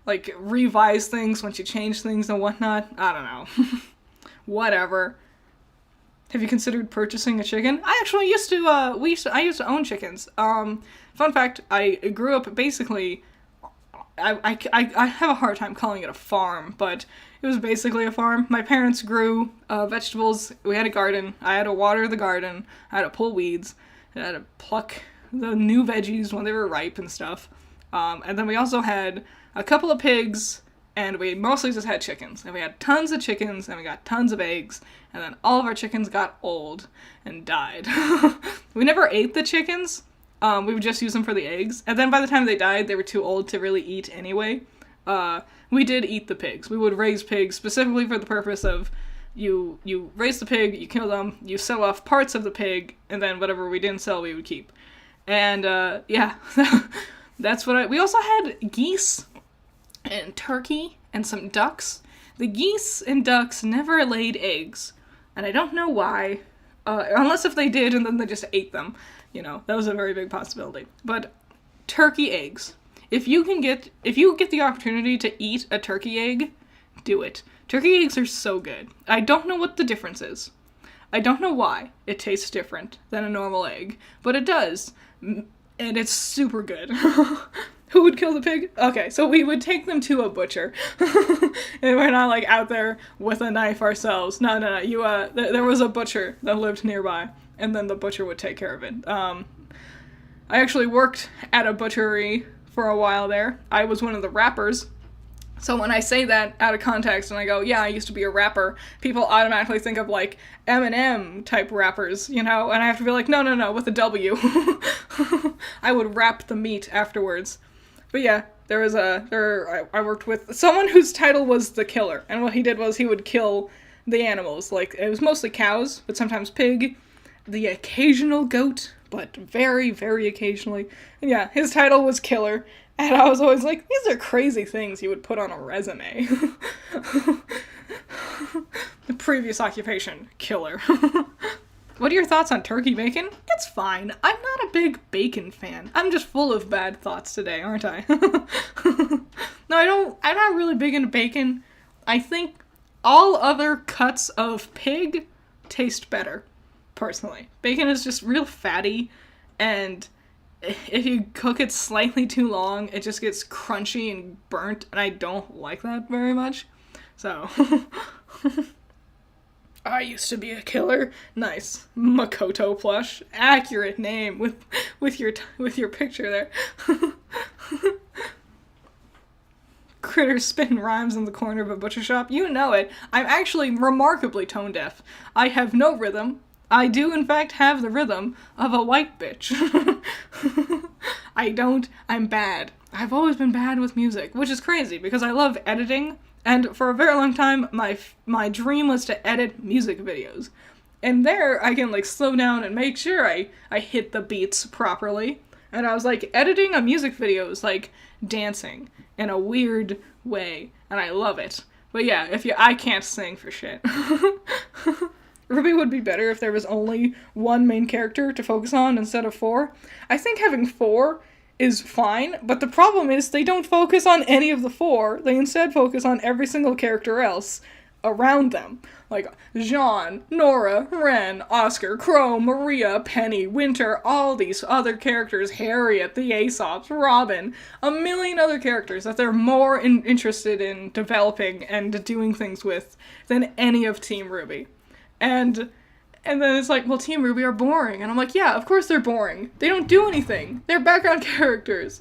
like, revise things once you change things and whatnot. I don't know. Whatever. Have you considered purchasing a chicken? I actually used to, I used to own chickens. Fun fact, I grew up basically, I have a hard time calling it a farm, but it was basically a farm. My parents grew vegetables. We had a garden. I had to water the garden. I had to pull weeds. I had to pluck the new veggies when they were ripe and stuff. And then we also had a couple of pigs, and we mostly just had chickens. And we had tons of chickens, and we got tons of eggs, and then all of our chickens got old and died. We never ate the chickens. We would just use them for the eggs. And then by the time they died, they were too old to really eat anyway. We did eat the pigs. We would raise pigs specifically for the purpose of you raise the pig, you kill them, you sell off parts of the pig, and then whatever we didn't sell, we would keep. And, yeah. That's what we also had geese and turkey and some ducks. The geese and ducks never laid eggs, and I don't know why, unless if they did and then they just ate them. You know, that was a very big possibility. But turkey eggs. If you get the opportunity to eat a turkey egg, do it. Turkey eggs are so good. I don't know what the difference is. I don't know why it tastes different than a normal egg, but it does. And it's super good. Who would kill the pig? Okay, so we would take them to a butcher. And we're not, like, out there with a knife ourselves. No. There was a butcher that lived nearby, and then the butcher would take care of it. I actually worked at a butchery for a while there. I was one of the rappers. So when I say that out of context and I go, yeah, I used to be a rapper, people automatically think of, like, Eminem type rappers, you know? And I have to be like, no, with a W. I would wrap the meat afterwards. But yeah, I worked with someone whose title was the killer. And what he did was he would kill the animals. Like, it was mostly cows, but sometimes pig, the occasional goat, but very, very occasionally. And yeah, his title was killer. And I was always like, these are crazy things you would put on a resume. The previous occupation, killer. What are your thoughts on turkey bacon? It's fine. I'm not a big bacon fan. I'm just full of bad thoughts today, aren't I? No, I'm not really big into bacon. I think all other cuts of pig taste better, personally. Bacon is just real fatty, and if you cook it slightly too long, it just gets crunchy and burnt, and I don't like that very much. So, I used to be a killer. Nice. Makoto plush. Accurate name with your picture there. Critters spitting rhymes in the corner of a butcher shop. You know it. I'm actually remarkably tone deaf. I have no rhythm. I do in fact have the rhythm of a white bitch. I'm bad. I've always been bad with music, which is crazy because I love editing, and for a very long time, my dream was to edit music videos. And there, I can, like, slow down and make sure I hit the beats properly. And I was like, editing a music video is like dancing in a weird way, and I love it. But yeah, I can't sing for shit. Ruby would be better if there was only one main character to focus on instead of 4. I think having 4 is fine, but the problem is they don't focus on any of the 4. They instead focus on every single character else around them. Like Jean, Nora, Ren, Oscar, Crow, Maria, Penny, Winter, all these other characters, Harriet, the Aesops, Robin, a million other characters that they're more interested in developing and doing things with than any of Team Ruby. And then it's like, well, Team Ruby are boring. And I'm like, yeah, of course they're boring. They don't do anything. They're background characters.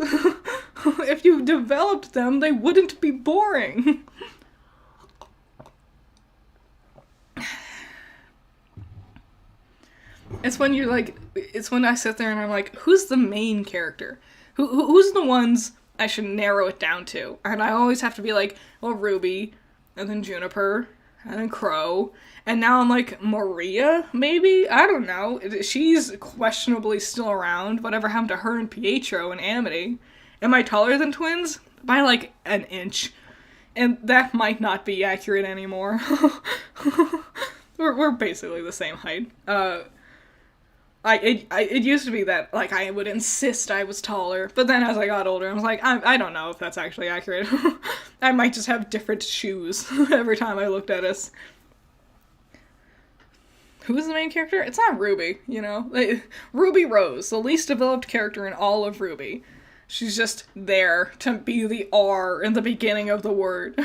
If you developed them, they wouldn't be boring. It's when I sit there and I'm like, who's the main character? Who's the ones I should narrow it down to? And I always have to be like, well, Ruby, and then Juniper, and then Crow, and now I'm like, Maria, maybe? I don't know. She's questionably still around. Whatever happened to her and Pietro and Amity? Am I taller than twins? By like an inch. And that might not be accurate anymore. We're basically the same height. It used to be that, like, I would insist I was taller, but then as I got older, I was like, I don't know if that's actually accurate. I might just have different shoes every time I looked at us. Who's the main character? It's not Ruby, you know? Ruby Rose, the least developed character in all of Ruby. She's just there to be the R in the beginning of the word.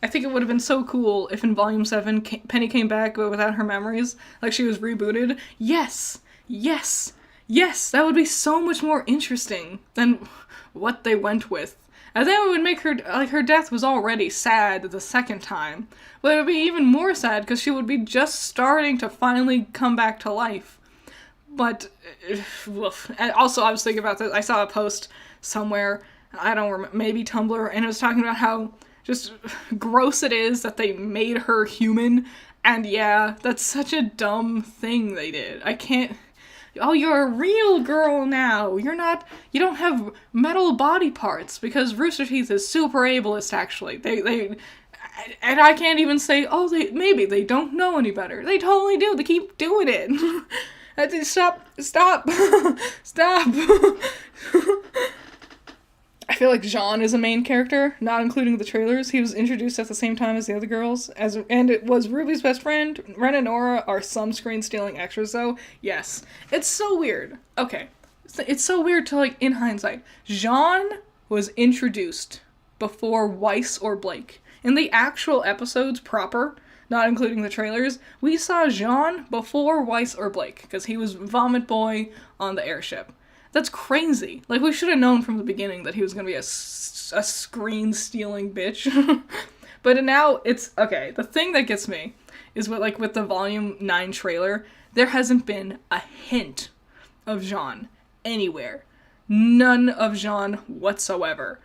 I think it would have been so cool if in Volume 7 Penny came back but without her memories, like she was rebooted. Yes! Yes! Yes! That would be so much more interesting than what they went with. And then it would make her, like, her death was already sad the second time. But it would be even more sad because she would be just starting to finally come back to life. But, and also I was thinking about this, I saw a post somewhere, I don't remember, maybe Tumblr, and it was talking about how just gross it is that they made her human, and yeah, that's such a dumb thing they did. I can't... Oh, you're a real girl now. You don't have metal body parts, because Rooster Teeth is super ableist, actually. And I can't even say, oh, maybe they don't know any better. They totally do. They keep doing it. Stop. Stop. I feel like Jean is a main character, not including the trailers. He was introduced at the same time as the other girls, and it was Ruby's best friend. Ren and Nora are some screen-stealing extras, though. Yes. It's so weird. Okay. It's so weird to, like, in hindsight. Jean was introduced before Weiss or Blake. In the actual episodes proper, not including the trailers, we saw Jean before Weiss or Blake, because he was Vomit Boy on the airship. That's crazy. Like, we should have known from the beginning that he was gonna be a screen-stealing bitch. But now, it's... Okay, the thing that gets me is with the Volume 9 trailer, there hasn't been a hint of Jean anywhere. None of Jean whatsoever.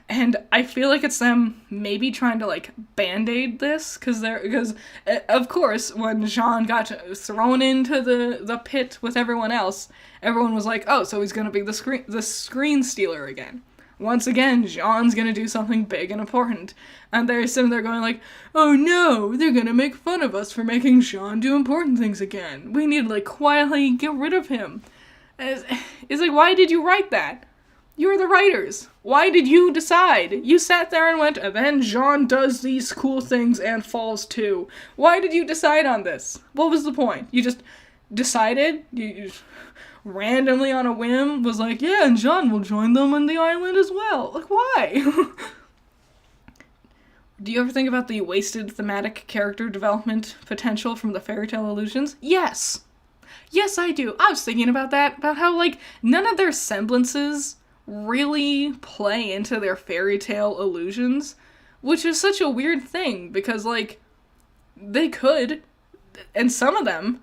And I feel like it's them maybe trying to, like, band-aid this, because of course, when Jean got thrown into the pit with everyone else, everyone was like, oh, so he's gonna be the screen stealer again. Once again, Jean's gonna do something big and important. And they're sitting there going like, oh no, they're gonna make fun of us for making Jean do important things again. We need to, like, quietly get rid of him. It's like, why did you write that? You're the writers. Why did you decide? You sat there and went, and then Jean does these cool things and falls too. Why did you decide on this? What was the point? You just decided? You just randomly on a whim was like, yeah, and Jean will join them on the island as well. Like, why? Do you ever think about the wasted thematic character development potential from the fairy tale illusions? Yes. Yes, I do. I was thinking about that, about how, like, none of their semblances really play into their fairy tale illusions, which is such a weird thing, because, like, they could. and some of them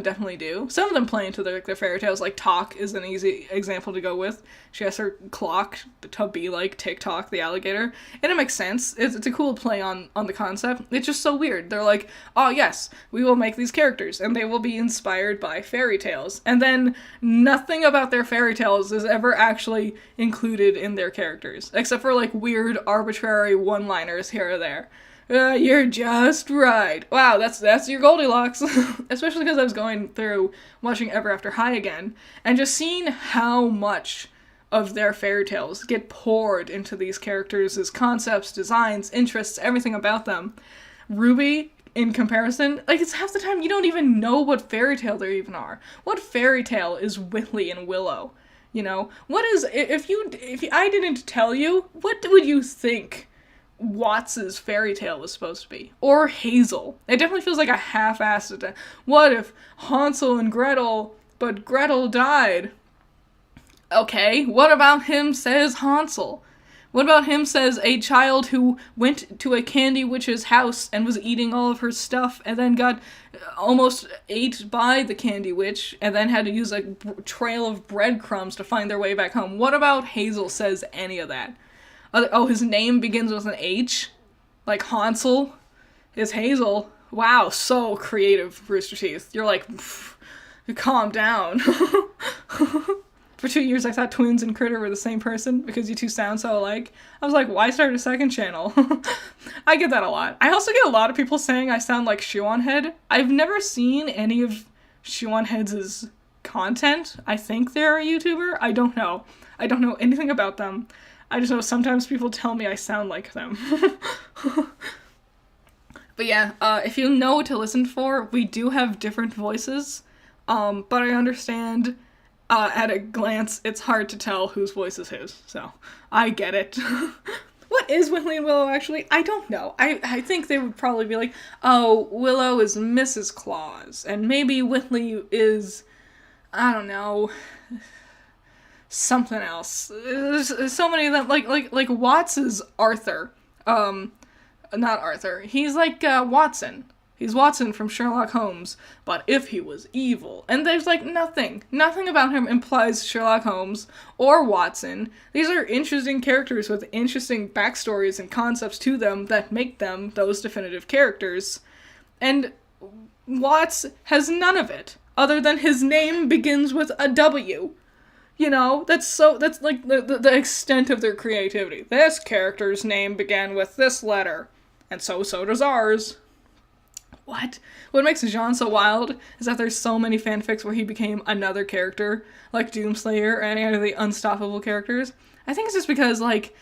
definitely do. Some of them play into their fairy tales. Like Talk is an easy example to go with. She has her clock to be like TikTok, the alligator. And it makes sense. It's a cool play on the concept. It's just so weird. They're like, oh yes, we will make these characters, and they will be inspired by fairy tales. And then nothing about their fairy tales is ever actually included in their characters. Except for like weird, arbitrary one-liners here or there. You're just right. Wow, that's your Goldilocks. Especially because I was going through watching Ever After High again, and just seeing how much of their fairy tales get poured into these characters' concepts, designs, interests, everything about them. Ruby, in comparison, like, it's half the time you don't even know what fairy tale there even are. What fairy tale is Whitley and Willow? You know? What is, if I didn't tell you, what would you think Watts's fairy tale was supposed to be? Or Hazel. It definitely feels like a half-assed. What if Hansel and Gretel, but Gretel died? Okay, what about him says Hansel? What about him says a child who went to a candy witch's house and was eating all of her stuff and then got almost ate by the candy witch and then had to use a trail of breadcrumbs to find their way back home? What about Hazel says any of that? Oh, his name begins with an H? Like Hansel is Hazel. Wow, so creative, Rooster Teeth. You're like, calm down. For 2 years I thought Twins and Critter were the same person because you two sound so alike. I was like, why start a second channel? I get that a lot. I also get a lot of people saying I sound like Shoe-on-Head. I've never seen any of Shoe-on-Head's content. I think they're a YouTuber. I don't know. I don't know anything about them. I just know sometimes people tell me I sound like them. But yeah, if you know what to listen for, we do have different voices. But I understand, at a glance, it's hard to tell whose voice is whose. So, I get it. What is Whitley and Willow, actually? I don't know. I think they would probably be like, oh, Willow is Mrs. Claus, and maybe Whitley is, I don't know, something else. There's so many of them. Like Watts is Arthur. Not Arthur. He's like Watson. He's Watson from Sherlock Holmes, but if he was evil. And there's like nothing about him implies Sherlock Holmes or Watson. These are interesting characters with interesting backstories and concepts to them that make them those definitive characters. And Watts has none of it, other than his name begins with a W. You know, that's like the extent of their creativity. This character's name began with this letter, and so does ours. What? What makes Jean so wild is that there's so many fanfics where he became another character, like Doomslayer or any of the Unstoppable characters. I think it's just because, like,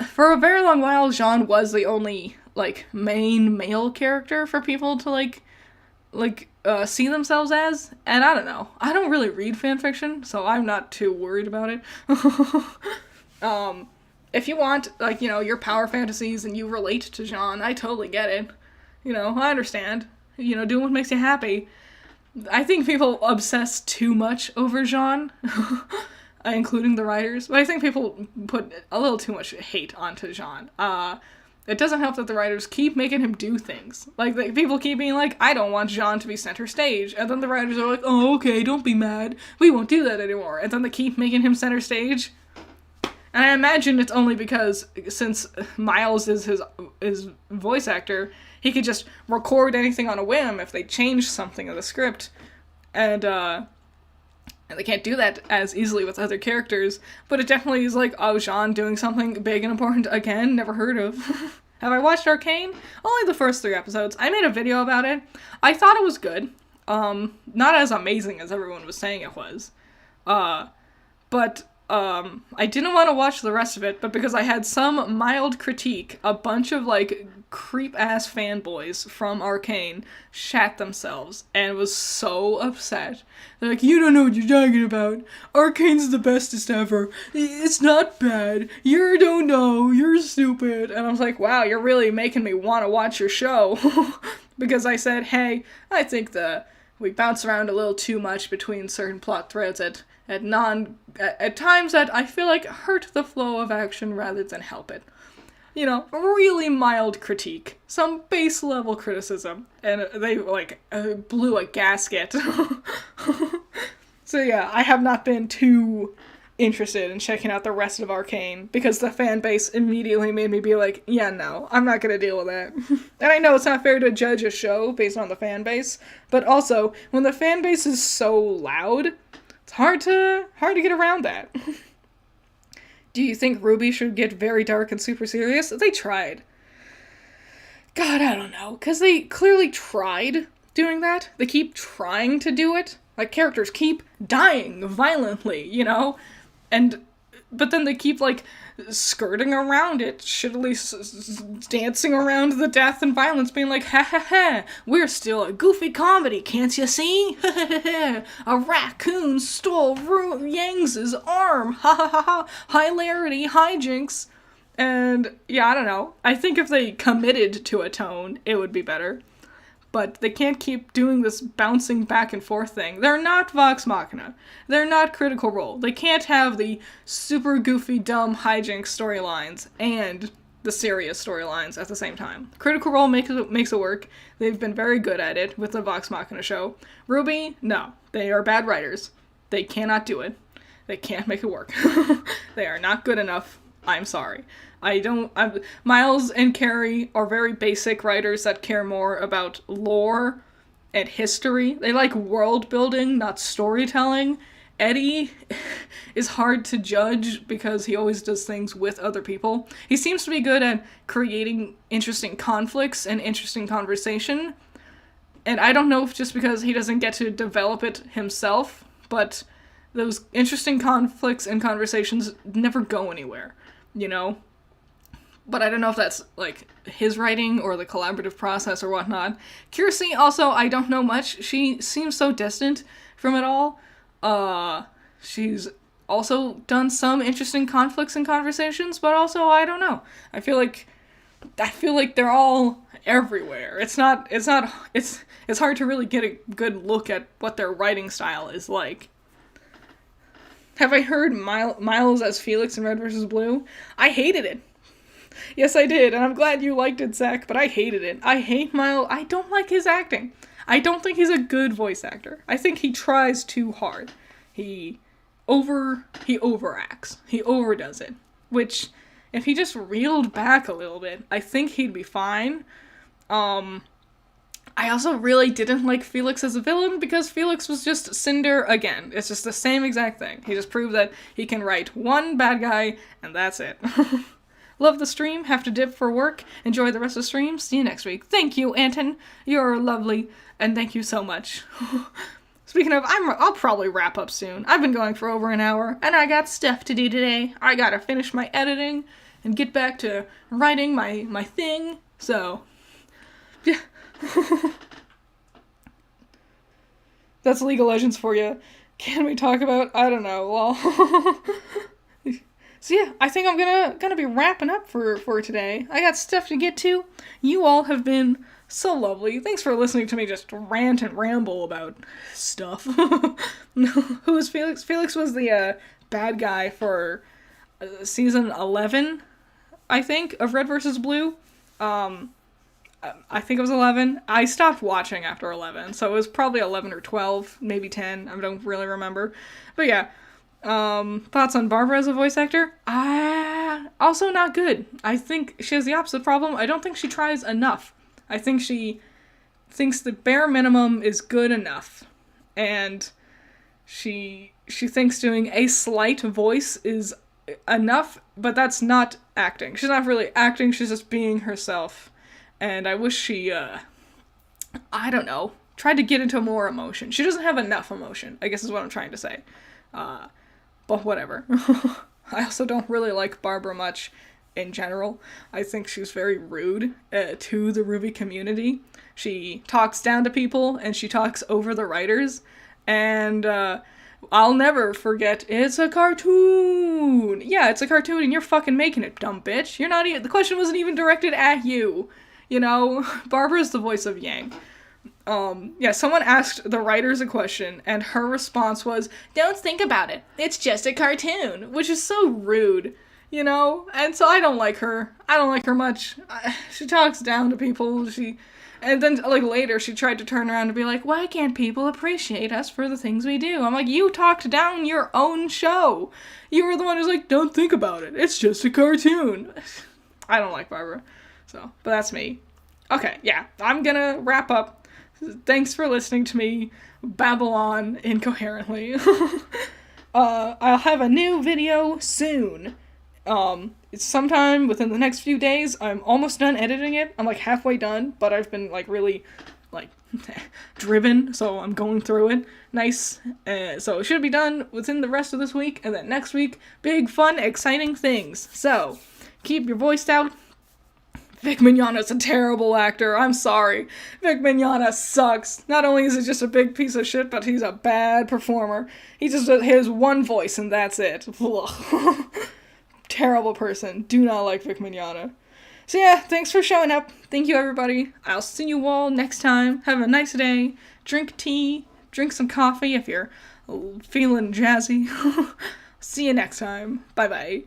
for a very long while, Jean was the only, like, main male character for people to, like, see themselves as, and I don't know. I don't really read fanfiction, so I'm not too worried about it. If you want, like, you know, your power fantasies and you relate to Jean, I totally get it. You know, I understand. You know, doing what makes you happy. I think people obsess too much over Jean, including the writers, but I think people put a little too much hate onto Jean. It doesn't help that the writers keep making him do things. Like, people keep being like, I don't want Jean to be center stage. And then the writers are like, oh, okay, don't be mad. We won't do that anymore. And then they keep making him center stage. And I imagine it's only because, since Miles is his voice actor, he could just record anything on a whim if they change something in the script. And they can't do that as easily with other characters. But it definitely is like, oh, Jean doing something big and important again, never heard of. Have I watched Arcane? Only the first 3 episodes. I made a video about it. I thought it was good. Not as amazing as everyone was saying it was. But I didn't want to watch the rest of it, but because I had some mild critique, a bunch of, like, creep-ass fanboys from Arcane shat themselves and was so upset. They're like, you don't know what you're talking about. Arcane's the bestest ever. It's not bad. You don't know. You're stupid. And I was like, wow, you're really making me want to watch your show. Because I said, hey, I think we bounce around a little too much between certain plot threads at times that I feel like hurt the flow of action rather than help it. really mild critique. Some base level criticism. And they, blew a gasket. So yeah, I have not been too interested in checking out the rest of Arcane, because the fan base immediately made me be like, yeah, no, I'm not gonna deal with that. And I know it's not fair to judge a show based on the fan base, but also, when the fan base is so loud, it's hard to get around that. Do you think RWBY should get very dark and super serious? They tried. God, I don't know, because they clearly tried doing that. They keep trying to do it. Like, characters keep dying violently, but then they keep, skirting around it, shittily dancing around the death and violence, being like, ha ha ha, we're still a goofy comedy, can't you see? Ha ha ha, a raccoon stole Yang's arm, ha ha ha ha, hilarity, hijinks. And, yeah, I don't know. I think if they committed to a tone, it would be better. But they can't keep doing this bouncing back and forth thing. They're not Vox Machina. They're not Critical Role. They can't have the super goofy, dumb hijinks storylines and the serious storylines at the same time. Critical Role makes it work. They've been very good at it with the Vox Machina show. RWBY, no. They are bad writers. They cannot do it. They can't make it work. They are not good enough. I'm sorry. Miles and Carrie are very basic writers that care more about lore and history. They like world building, not storytelling. Eddie is hard to judge because he always does things with other people. He seems to be good at creating interesting conflicts and interesting conversation. And I don't know if just because he doesn't get to develop it himself, but those interesting conflicts and conversations never go anywhere, But I don't know if that's, his writing or the collaborative process or whatnot. Kiersey, also, I don't know much. She seems so distant from it all. She's also done some interesting conflicts and conversations, but also, I don't know. I feel like they're all everywhere. It's hard to really get a good look at what their writing style is like. Have I heard Miles as Felix in Red vs. Blue? I hated it. Yes, I did, and I'm glad you liked it, Zach, but I hated it. I hate Miles. I don't like his acting. I don't think he's a good voice actor. I think he tries too hard. He overacts. He overdoes it. Which, if he just reeled back a little bit, I think he'd be fine. I also really didn't like Felix as a villain because Felix was just Cinder again. It's just the same exact thing. He just proved that he can write one bad guy, and that's it. Love the stream. Have to dip for work. Enjoy the rest of the stream. See you next week. Thank you, Anton. You're lovely, and thank you so much. Speaking of, I'll probably wrap up soon. I've been going for over an hour, and I got stuff to do today. I gotta finish my editing and get back to writing my thing. So, yeah. That's League of Legends for you. Can we talk about, I don't know, well... So yeah, I think I'm gonna be wrapping up for today. I got stuff to get to. You all have been so lovely. Thanks for listening to me just rant and ramble about stuff. Who was Felix? Felix was the bad guy for season 11, I think, of Red vs. Blue. I think it was 11. I stopped watching after 11, so it was probably 11 or 12, maybe 10. I don't really remember. But yeah. Thoughts on Barbara as a voice actor? Also not good. I think she has the opposite problem. I don't think she tries enough. I think she thinks the bare minimum is good enough. And she thinks doing a slight voice is enough, but that's not acting. She's not really acting, she's just being herself. And I wish she, I don't know, tried to get into more emotion. She doesn't have enough emotion, I guess is what I'm trying to say. But whatever. I also don't really like Barbara much in general. I think she's very rude to the RWBY community. She talks down to people, and she talks over the writers, and I'll never forget, it's a cartoon! Yeah, it's a cartoon, and you're fucking making it, dumb bitch. You're not even, the question wasn't even directed at you. Barbara's the voice of Yang. Someone asked the writers a question, and her response was, "Don't think about it. It's just a cartoon," which is so rude. you know? And so I don't like her. I don't like her much. She talks down to people. And then, like, later she tried to turn around and be like, why can't people appreciate us for the things we do? I'm like, you talked down your own show. You were the one who's like, don't think about it. It's just a cartoon. I don't like Barbara. So, but that's me. Okay, yeah, I'm gonna wrap up. Thanks for listening to me babble on incoherently. I'll have a new video soon. It's sometime within the next few days. I'm almost done editing it. I'm like halfway done, but I've been like really like driven, so I'm going through it. Nice. So it should be done within the rest of this week, and then next week, big, fun, exciting things. So keep your voice out. Vic Mignogna's a terrible actor. I'm sorry. Vic Mignogna sucks. Not only is he just a big piece of shit, but he's a bad performer. He just has one voice, and that's it. Terrible person. Do not like Vic Mignogna. So yeah, thanks for showing up. Thank you, everybody. I'll see you all next time. Have a nice day. Drink tea. Drink some coffee if you're feeling jazzy. See you next time. Bye-bye.